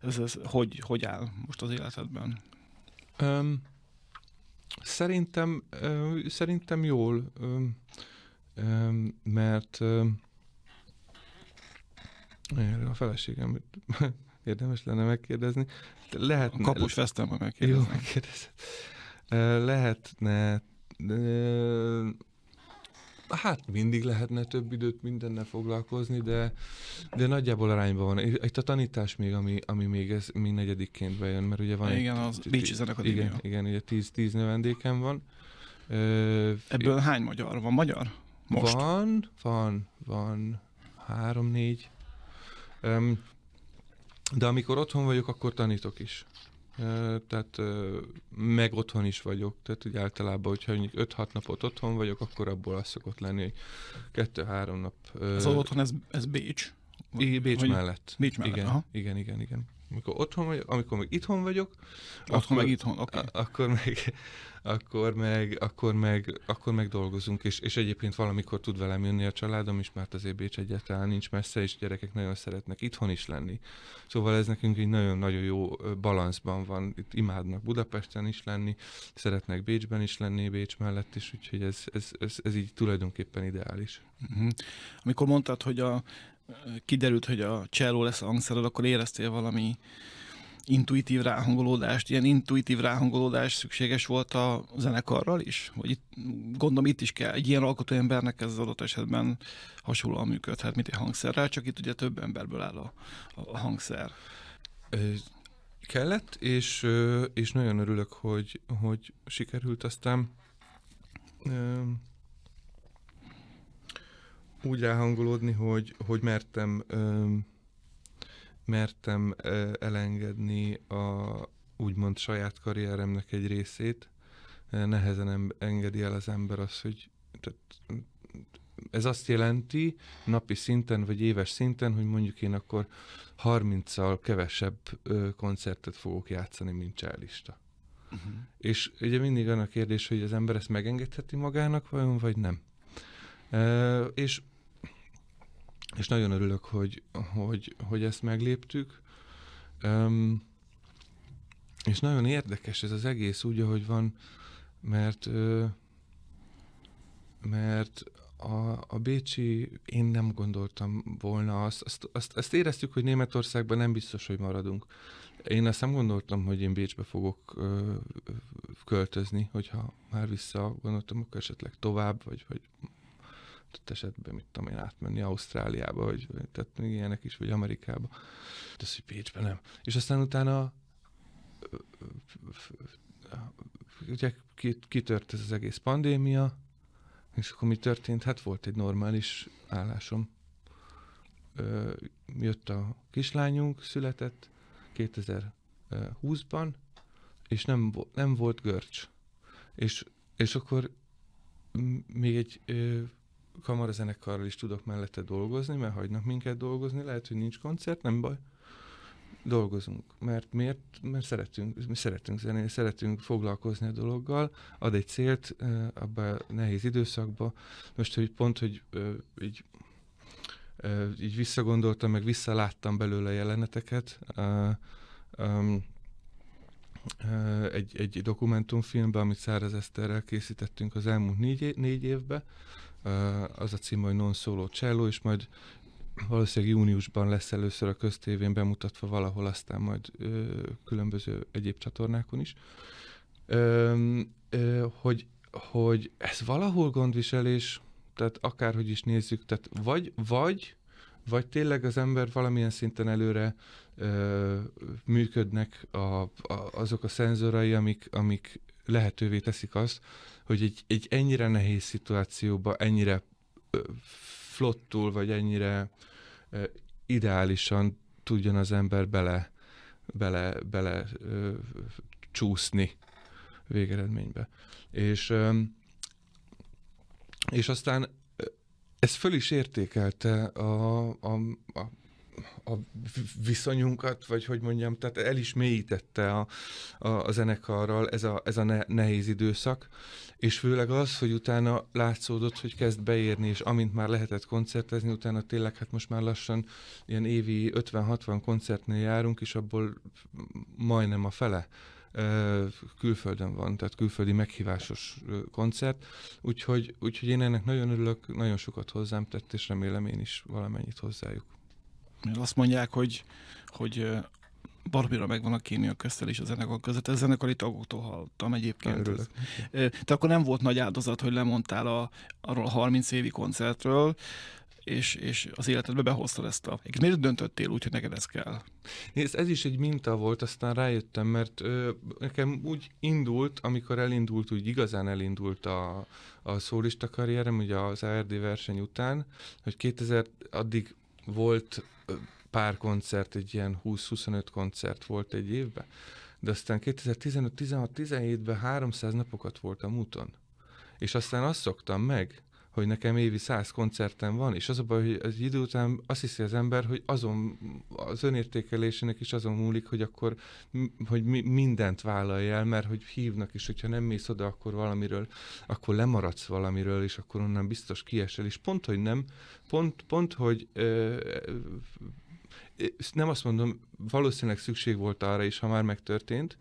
ez hogy áll most az életedben? Szerintem jól, mert a feleségem érdemes lenne megkérdezni. Lehetne, Kapus Vesztelme megkérdezni. Jó, megkérdezett. Lehetne, hát mindig lehetne több időt mindennel foglalkozni, de nagyjából arányban van. Itt a tanítás még, ami még még negyedikként bejön, mert ugye van igen, az Bécsi Zenekadémia. Igen, ugye 10 növendékem van. Ebből hány magyar? Van magyar? Most? Van 3-4. De amikor otthon vagyok, akkor tanítok is. Tehát meg otthon is vagyok. Tehát úgy általában, hogyha 5-6 napot otthon vagyok, akkor abból az szokott lenni, hogy 2-3 nap. Ez az otthon, ez Bécs? Bécs mellett. Bécs mellett, igen, aha. Igen. Amikor otthon vagyok, amikor meg itthon vagyok, meg itthon, okay. akkor meg dolgozunk, és egyébként valamikor tud velem jönni a családom is, mert azért Bécs egyáltalán nincs messze, és gyerekek nagyon szeretnek itthon is lenni. Szóval ez nekünk egy nagyon-nagyon jó balanszban van. Itt imádnak Budapesten is lenni, szeretnek Bécsben is lenni, Bécs mellett is, úgyhogy ez így tulajdonképpen ideális. Amikor mondtad, hogy kiderült, hogy a cselló lesz a hangszered, akkor éreztél valami intuitív ráhangolódást? Ilyen intuitív ráhangolódás szükséges volt a zenekarral is? Vagy gondolom itt is kell. Egy ilyen alkotó embernek ez az adott esetben hasonlóan működhet, mint egy hangszerrel, csak itt ugye több emberből áll a hangszer. Kellett, és nagyon örülök, hogy sikerült aztán úgy ráhangolódni, hogy mertem elengedni a úgymond saját karrieremnek egy részét. Nehezen engedi el az ember azt, hogy ez azt jelenti napi szinten vagy éves szinten, hogy mondjuk én akkor 30-szal kevesebb koncertet fogok játszani, mint csellista. És ugye mindig van a kérdés, hogy az ember ezt megengedheti magának vajon, vagy nem. És nagyon örülök, hogy ezt megléptük. És nagyon érdekes ez az egész úgy, ahogy van, mert a bécsi, én nem gondoltam volna azt éreztük, hogy Németországban nem biztos, hogy maradunk. Én azt nem gondoltam, hogy én Bécsbe fogok költözni, hogyha már vissza gondoltam, akkor esetleg tovább, vagy ott esetben, mit tudom én, átmenni Ausztráliába, vagy tehát még ilyenek is, vagy Amerikába. De az, hogy Bécsben nem. És aztán utána ugye kitört ez az egész pandémia, és akkor mi történt? Hát volt egy normális állásom. Jött a kislányunk, született 2020-ban, és nem volt görcs. És akkor még egy kamarazenekarral is tudok mellette dolgozni, mert hagynak minket dolgozni, lehet, hogy nincs koncert, nem baj. Dolgozunk. Miért? Mert szeretünk zenélni, szeretünk foglalkozni a dologgal, ad egy célt abban a nehéz időszakban. Most, hogy pont, hogy így visszagondoltam, meg visszaláttam belőle jeleneteket, egy dokumentumfilmben, amit Száraz Eszterrel készítettünk az elmúlt 4 évben. Az a cím, hogy Non Solo Cello, és majd valószínűleg júniusban lesz először a köztévén bemutatva valahol, aztán majd különböző egyéb csatornákon is. Hogy ez valahol gondviselés, tehát akárhogy is nézzük, tehát vagy tényleg az ember valamilyen szinten előre működnek azok a szenzorai, amik lehetővé teszik azt, hogy egy ennyire nehéz szituációba, ennyire flottul, vagy ennyire ideálisan tudjon az ember bele csúszni végeredménybe. És aztán ez föl is értékelte a viszonyunkat, vagy hogy mondjam, tehát el is mélyítette a zenekarral ez a nehéz időszak, és főleg az, hogy utána látszódott, hogy kezd beérni, és amint már lehetett koncertezni, utána tényleg hát most már lassan ilyen évi 50-60 koncertnél járunk, és abból majdnem a fele külföldön van, tehát külföldi meghívásos koncert, úgyhogy én ennek nagyon örülök, nagyon sokat hozzám tett, és remélem én is valamennyit hozzájuk. Azt mondják, hogy baromira megvan a kémia köztel és a zenekar között. Ez zenekari tagoktól hallottam egyébként. Te akkor nem volt nagy áldozat, hogy lemondtál arról a 30 évi koncertről, és az életedbe behoztad ezt a... Miért döntöttél úgy, hogy neked ez kell? Ez is egy minta volt, aztán rájöttem, mert nekem úgy indult, amikor elindult, úgy igazán elindult a szólista karrierem, ugye az ARD verseny után, hogy 2000 addig volt pár koncert, egy ilyen 20-25 koncert volt egy évben, de aztán 2015, 16, 17-ben 300 napokat voltam úton. És aztán azt szoktam meg, hogy nekem évi 100 koncertem van, és az a baj, hogy az idő után azt hiszi az ember, hogy azon az önértékelésének is azon múlik, hogy akkor hogy mindent vállalj el, mert hogy hívnak, és hogyha nem mész oda, akkor valamiről, akkor lemaradsz valamiről, és akkor onnan biztos kiesel. És pont, hogy nem, pont hogy nem azt mondom, valószínűleg szükség volt arra is, ha már megtörtént,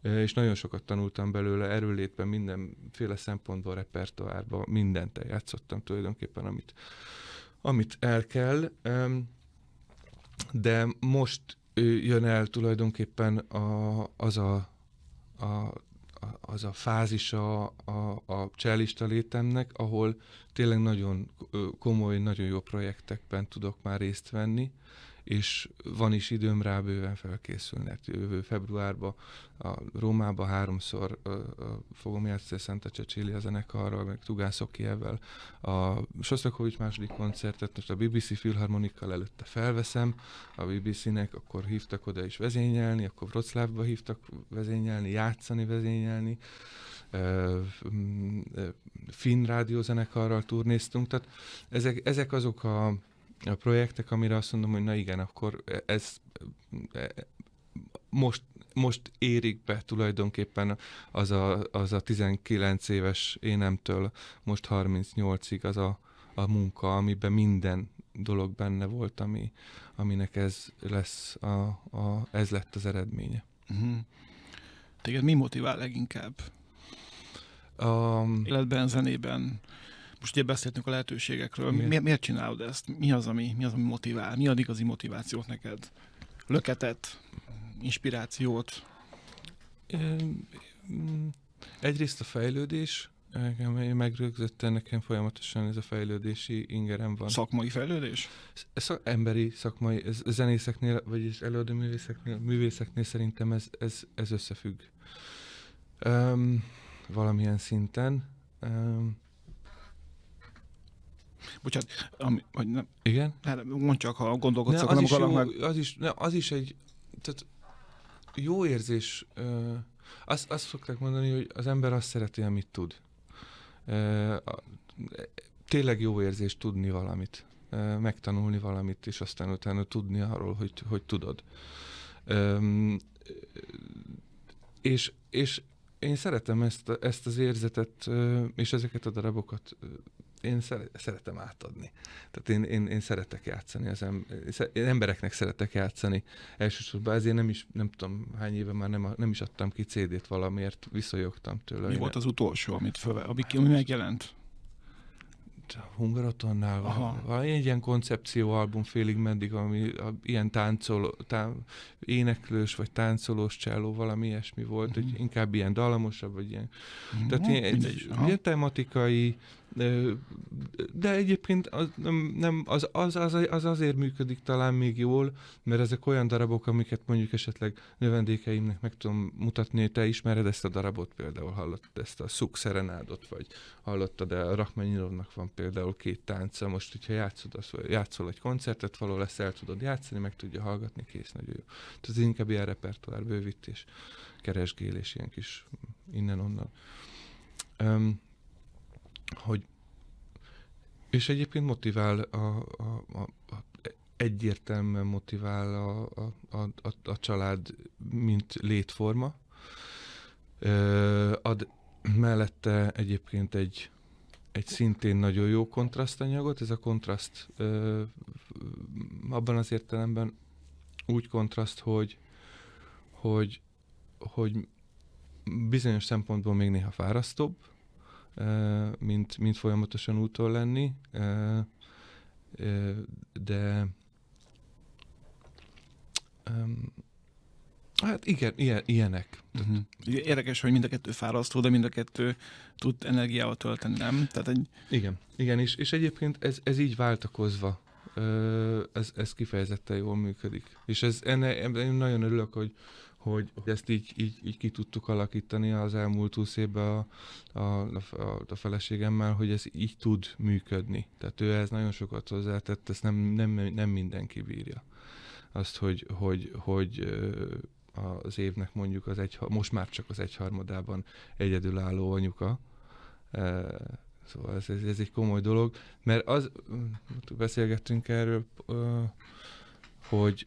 és nagyon sokat tanultam belőle, erőlétben, mindenféle szempontból, repertoárban, mindent eljátszottam tulajdonképpen, amit el kell, de most jön el tulajdonképpen az a fázisa a csellista létemnek, ahol tényleg nagyon komoly, nagyon jó projektekben tudok már részt venni, és van is időm rá bőven felkészülni. Jövő februárban a Rómába 3-szor fogom játszani Santa Cecilia zenekarral, meg Tugán Szokijevvel a Sosztakovics második koncertet, most a BBC Filharmonikkal előtte felveszem, a BBC-nek, akkor hívtak oda is vezényelni, akkor Wroclawba hívtak vezényelni, játszani, vezényelni, finn rádiózenekarral turnéztunk, tehát ezek azok a projektek, amire azt mondom, hogy na igen, akkor most érik be tulajdonképpen az a 19 éves énemtől most 38-ig az a munka, amiben minden dolog benne volt, aminek ez lett az eredménye. Uh-huh. Téged mi motivál leginkább? Életben, zenében. Most ugye beszéltünk a lehetőségekről. Miért csinálod ezt? Mi az, ami motivál? Mi ad igazi motivációt neked? Löketet? Inspirációt? Egyrészt a fejlődés, megrögzötten nekem folyamatosan ez a fejlődési ingerem van. Szakmai fejlődés? Emberi, szakmai, zenészeknél, vagyis előadó művészeknél szerintem ez összefügg. Valamilyen szinten. Bocsánat, vagy nem. Igen? Mondd csak, ha gondolkodsz, akkor nem akarok meg. Az is egy tehát jó érzés. Azt szokták mondani, hogy az ember azt szereti, amit tud. Tényleg jó érzés tudni valamit. Megtanulni valamit, és aztán utána tudni arról, hogy tudod. És én szeretem ezt az érzetet, és ezeket a darabokat én szeretem átadni. Tehát én szeretek játszani, én embereknek szeretek játszani. Elsősorban ezért nem tudom hány éve már nem is adtam ki CD-t valamiért, visszajogtam tőle. Mi volt az utolsó, ami megjelent? Hungarottonnál valami egy ilyen koncepcióalbum félig meddig, ami ilyen éneklős vagy táncolós cselló, valami ilyesmi volt, hogy inkább ilyen dallamosabb, vagy ilyen. Tehát ilyen tematikai, de egyébként az azért működik talán még jól, mert ezek olyan darabok, amiket mondjuk esetleg növendékeimnek meg tudom mutatni, te ismered ezt a darabot, például hallottad ezt a Szuk Szerenádot, vagy hallottad, de a Rachmaninoffnak van például 2 tánca, most hogyha játszol egy koncertet, való lesz, el tudod játszani, meg tudja hallgatni, kész, nagyon jó. Tehát ez inkább ilyen repertoár bővítés, keresgélés, ilyen kis innen-onnan. És egyébként motivál, egyértelműen motivál a család, mint létforma. Ad mellette egyébként egy szintén nagyon jó kontrasztanyagot. Ez a kontraszt abban az értelemben úgy kontraszt, hogy bizonyos szempontból még néha fárasztóbb, mint folyamatosan úton lenni, de hát igen, ilyenek. Uh-huh. Érdekes, hogy mind a kettő fárasztó, de mind a kettő tud energiával tölteni, nem? Tehát Igen, és egyébként ez így váltakozva, ez kifejezetten jól működik. És én nagyon örülök, hogy ezt így ki tudtuk alakítani az elmúlt 20 évben a feleségemmel, hogy ez így tud működni. Tehát ő ez nagyon sokat hozzátett, ezt nem mindenki bírja. Azt, hogy az évnek mondjuk most már csak az 1/3 egyedülálló anyuka. Szóval ez egy komoly dolog, mert beszélgettünk erről, hogy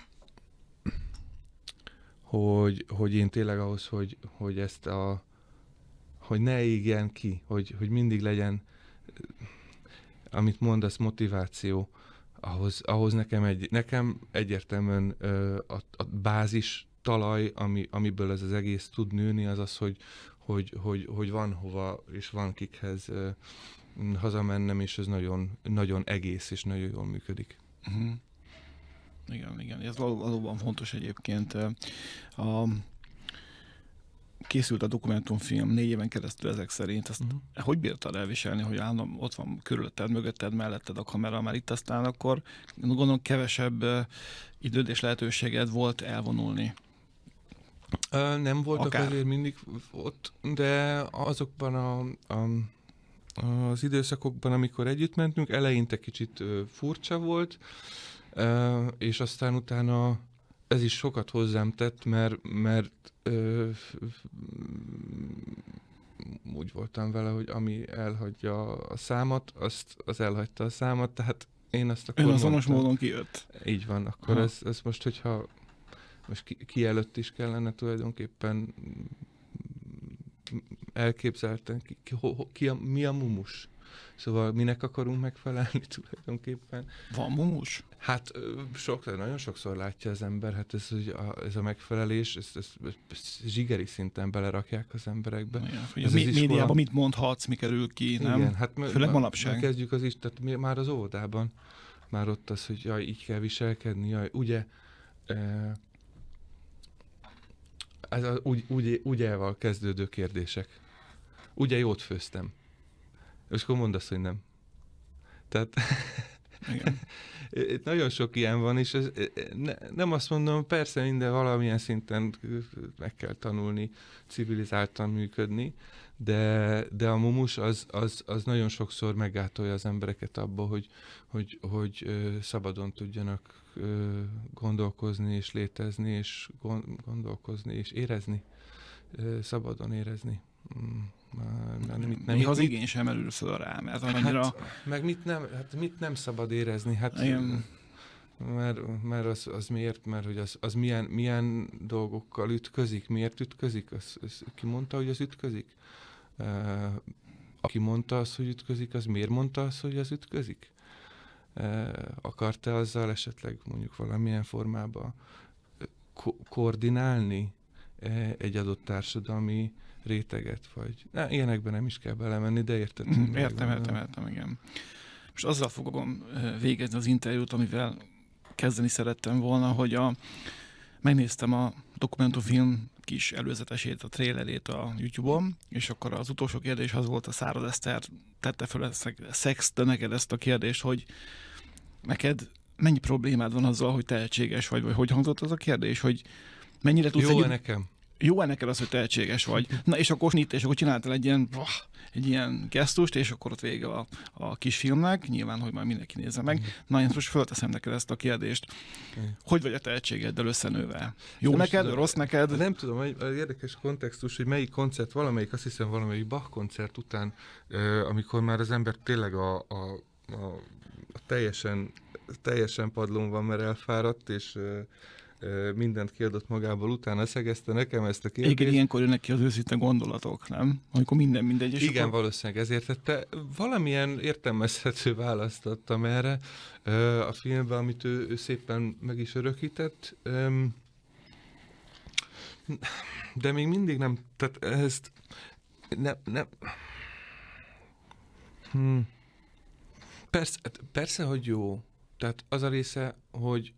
én tényleg ahhoz, hogy ezt hogy ne égjen ki, hogy mindig legyen, amit mondasz, motiváció, ahhoz nekem egyértelműen a bázis talaj, amiből ez az egész tud nőni, az, hogy van hova, és van kikhez hazamennem, és ez nagyon, nagyon egész, és nagyon jól működik. Uh-huh. Igen, ez valóban fontos egyébként. Készült a dokumentumfilm 4 éven keresztül ezek szerint. Azt hogy bírtad elviselni, hogy állandóan ott van körülötted, mögötted, melletted a kamera, már itt aztán akkor gondolom kevesebb időd és lehetőséged volt elvonulni? Nem voltak azért mindig ott, de azokban az időszakokban, amikor együtt mentünk, eleinte kicsit furcsa volt, és aztán utána ez is sokat hozzám tett, mert úgy voltam vele, hogy ami elhagyja a számat, az elhagyta a számat, tehát én azt akkor önazonos módon kijött. Így van, akkor ez most, hogyha most ki előtt is kellene tulajdonképpen elképzelten, mi a mumus. Szóval minek akarunk megfelelni tulajdonképpen? Van mumus? Hát nagyon sokszor látja az ember, hát ez a megfelelés, ezt zsigeri szinten belerakják az emberekbe. Igen, médiában mit mondhatsz, mi kerül ki, nem? Igen, hát főleg manapság. Kezdjük az is, tehát már az óvodában, már ott az, hogy jaj, így kell viselkedni, jaj, ugye, ez ugyeval kezdődő kérdések. Ugye jót főztem. És akkor mondd azt, hogy nem. Tehát Igen. itt nagyon sok ilyen van, és nem azt mondom, persze minden valamilyen szinten meg kell tanulni, civilizáltan működni, de a mumus az nagyon sokszor meggátolja az embereket abba, hogy szabadon tudjanak gondolkozni és létezni, és gondolkozni és érezni. Szabadon érezni. Néha az igény sem merül föl rá, mert annyira... Hát, meg mit nem szabad érezni? Hát, mert az miért? Mert hogy az milyen dolgokkal ütközik? Miért ütközik? Ki mondta, hogy az ütközik? Aki mondta azt, hogy ütközik, az miért mondta azt, hogy az ütközik? Akart-e azzal esetleg mondjuk valamilyen formában koordinálni egy adott társadalmi réteget, vagy... ilyenekben nem is kell belemenni, de érted? Értem, igen. Most azzal fogom végezni az interjút, amivel kezdeni szerettem volna, hogy megnéztem a dokumentumfilm kis előzetesét, a trailerét a YouTube-on, és akkor az utolsó kérdés az volt, a Száraz Eszter tette föl de neked ezt a kérdést, hogy neked mennyi problémád van azzal, hogy tehetséges vagy hogy hangzott az a kérdés, hogy mennyire tudsz... Jó nekem. Jó-e neked az, hogy tehetséges vagy? Na és akkor és akkor csináltál egy ilyen gesztust, és akkor ott vége a kis filmnek, nyilván, hogy majd mindenki nézze meg. Na, én most fölteszem neked ezt a kérdést. Hogy vagy a tehetségeddel összenőve? Jó neked, rossz neked? Nem tudom, egy érdekes kontextus, hogy melyik koncert, azt hiszem valamelyik Bach koncert után, amikor már az ember tényleg a teljesen padlón van, mert elfáradt, és mindent kiadott magából, utána szegezte nekem ezt a kérdést. Igen, ilyenkor jönnek ki az őszinte gondolatok, nem? Amikor minden mindegy. És igen, akkor... valószínűleg ezért tette. Valamilyen értelmezhető választ adtam erre a filmben, amit ő szépen meg is örökített. De még mindig nem, tehát ezt nem. Persze, hogy jó. Tehát az a része, hogy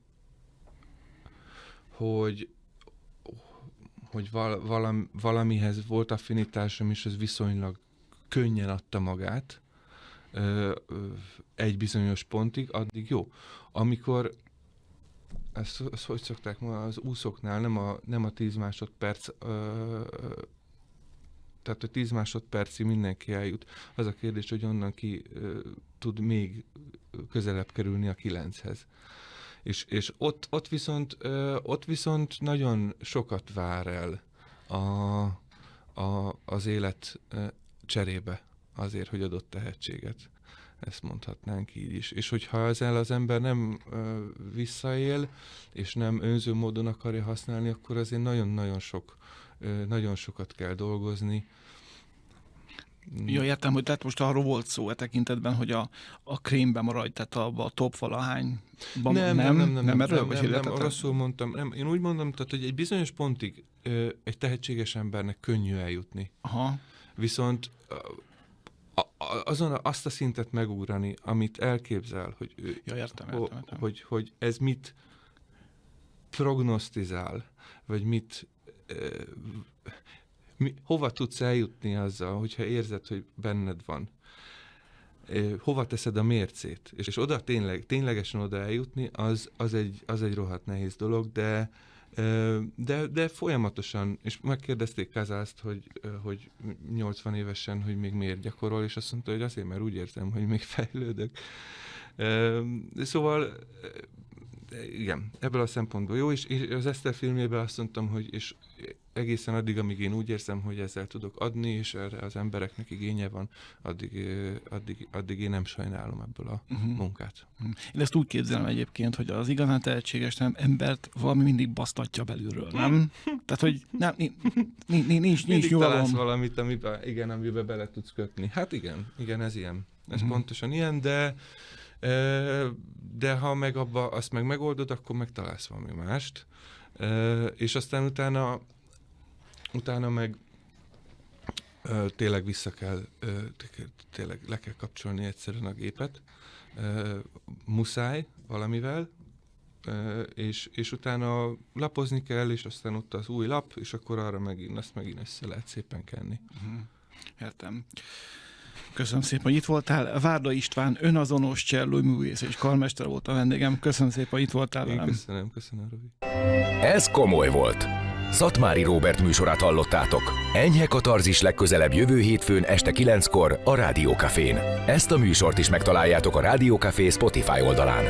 valamihez volt affinitásom, és az viszonylag könnyen adta magát egy bizonyos pontig, addig jó. Amikor, ezt hogy szokták ma, az úszóknál nem a 10 másodperc, tehát a 10 másodpercig mindenki eljut. Az a kérdés, hogy onnan ki tud még közelebb kerülni a 9-hez. És ott viszont nagyon sokat vár el az élet cserébe azért, hogy adott tehetséget. Ezt mondhatnánk így is. És hogyha ezzel az ember nem visszaél, és nem önző módon akarja használni, akkor azért nagyon sokat kell dolgozni. Ja, értem, hogy tehát most arról volt szó tekintetben, hogy a krémben maradj, tehát a top valahányban nem erről? Nem, rosszul mondtam. Nem, én úgy mondom, tehát, hogy egy bizonyos pontig egy tehetséges embernek könnyű eljutni. Aha. Viszont azt a szintet megugrani, amit elképzel, hogy, értem. hogy ez mit prognosztizál, vagy hova tudsz eljutni azzal, hogyha érzed, hogy benned van? Hova teszed a mércét? És oda ténylegesen oda eljutni, az egy rohadt nehéz dolog, de folyamatosan, és megkérdezték Kazászt, hogy 80 évesen, hogy még miért gyakorol, és azt mondta, hogy azért, mert úgy érzem, hogy még fejlődök. Szóval igen, ebből a szempontból jó, és az Eszter filmjében azt mondtam, hogy és egészen addig, amíg én úgy érzem, hogy ezzel tudok adni, és erre az embereknek igénye van, addig én nem sajnálom ebből a munkát. Én ezt úgy képzelem egyébként, hogy az igazán tehetséges embert valami mindig basztatja belülről, nem? Tehát, hogy nincs nyugalom. Találsz valamit, amiben bele tudsz kötni. Hát igen, ez ilyen. Ez pontosan ilyen, de ha meg azt meg megoldod, akkor meg találsz valami mást. És aztán utána meg tényleg tényleg le kell kapcsolni egyszerűen a gépet. Muszáj valamivel, és utána lapozni kell, és aztán ott az új lap, és akkor arra azt megint össze lehet szépen kenni. Értem. Köszönöm szépen, hogy itt voltál. Várda István, önazonos csellóművész és karmester volt a vendégem. Köszönöm szépen, hogy itt voltál velem. Köszönöm, Robi. Ez komoly volt. Szatmári Róbert műsorát hallottátok. Enyhe katarzis legközelebb jövő hétfőn este 9-kor a Rádió Cafén. Ezt a műsort is megtaláljátok a Rádió Café Spotify oldalán.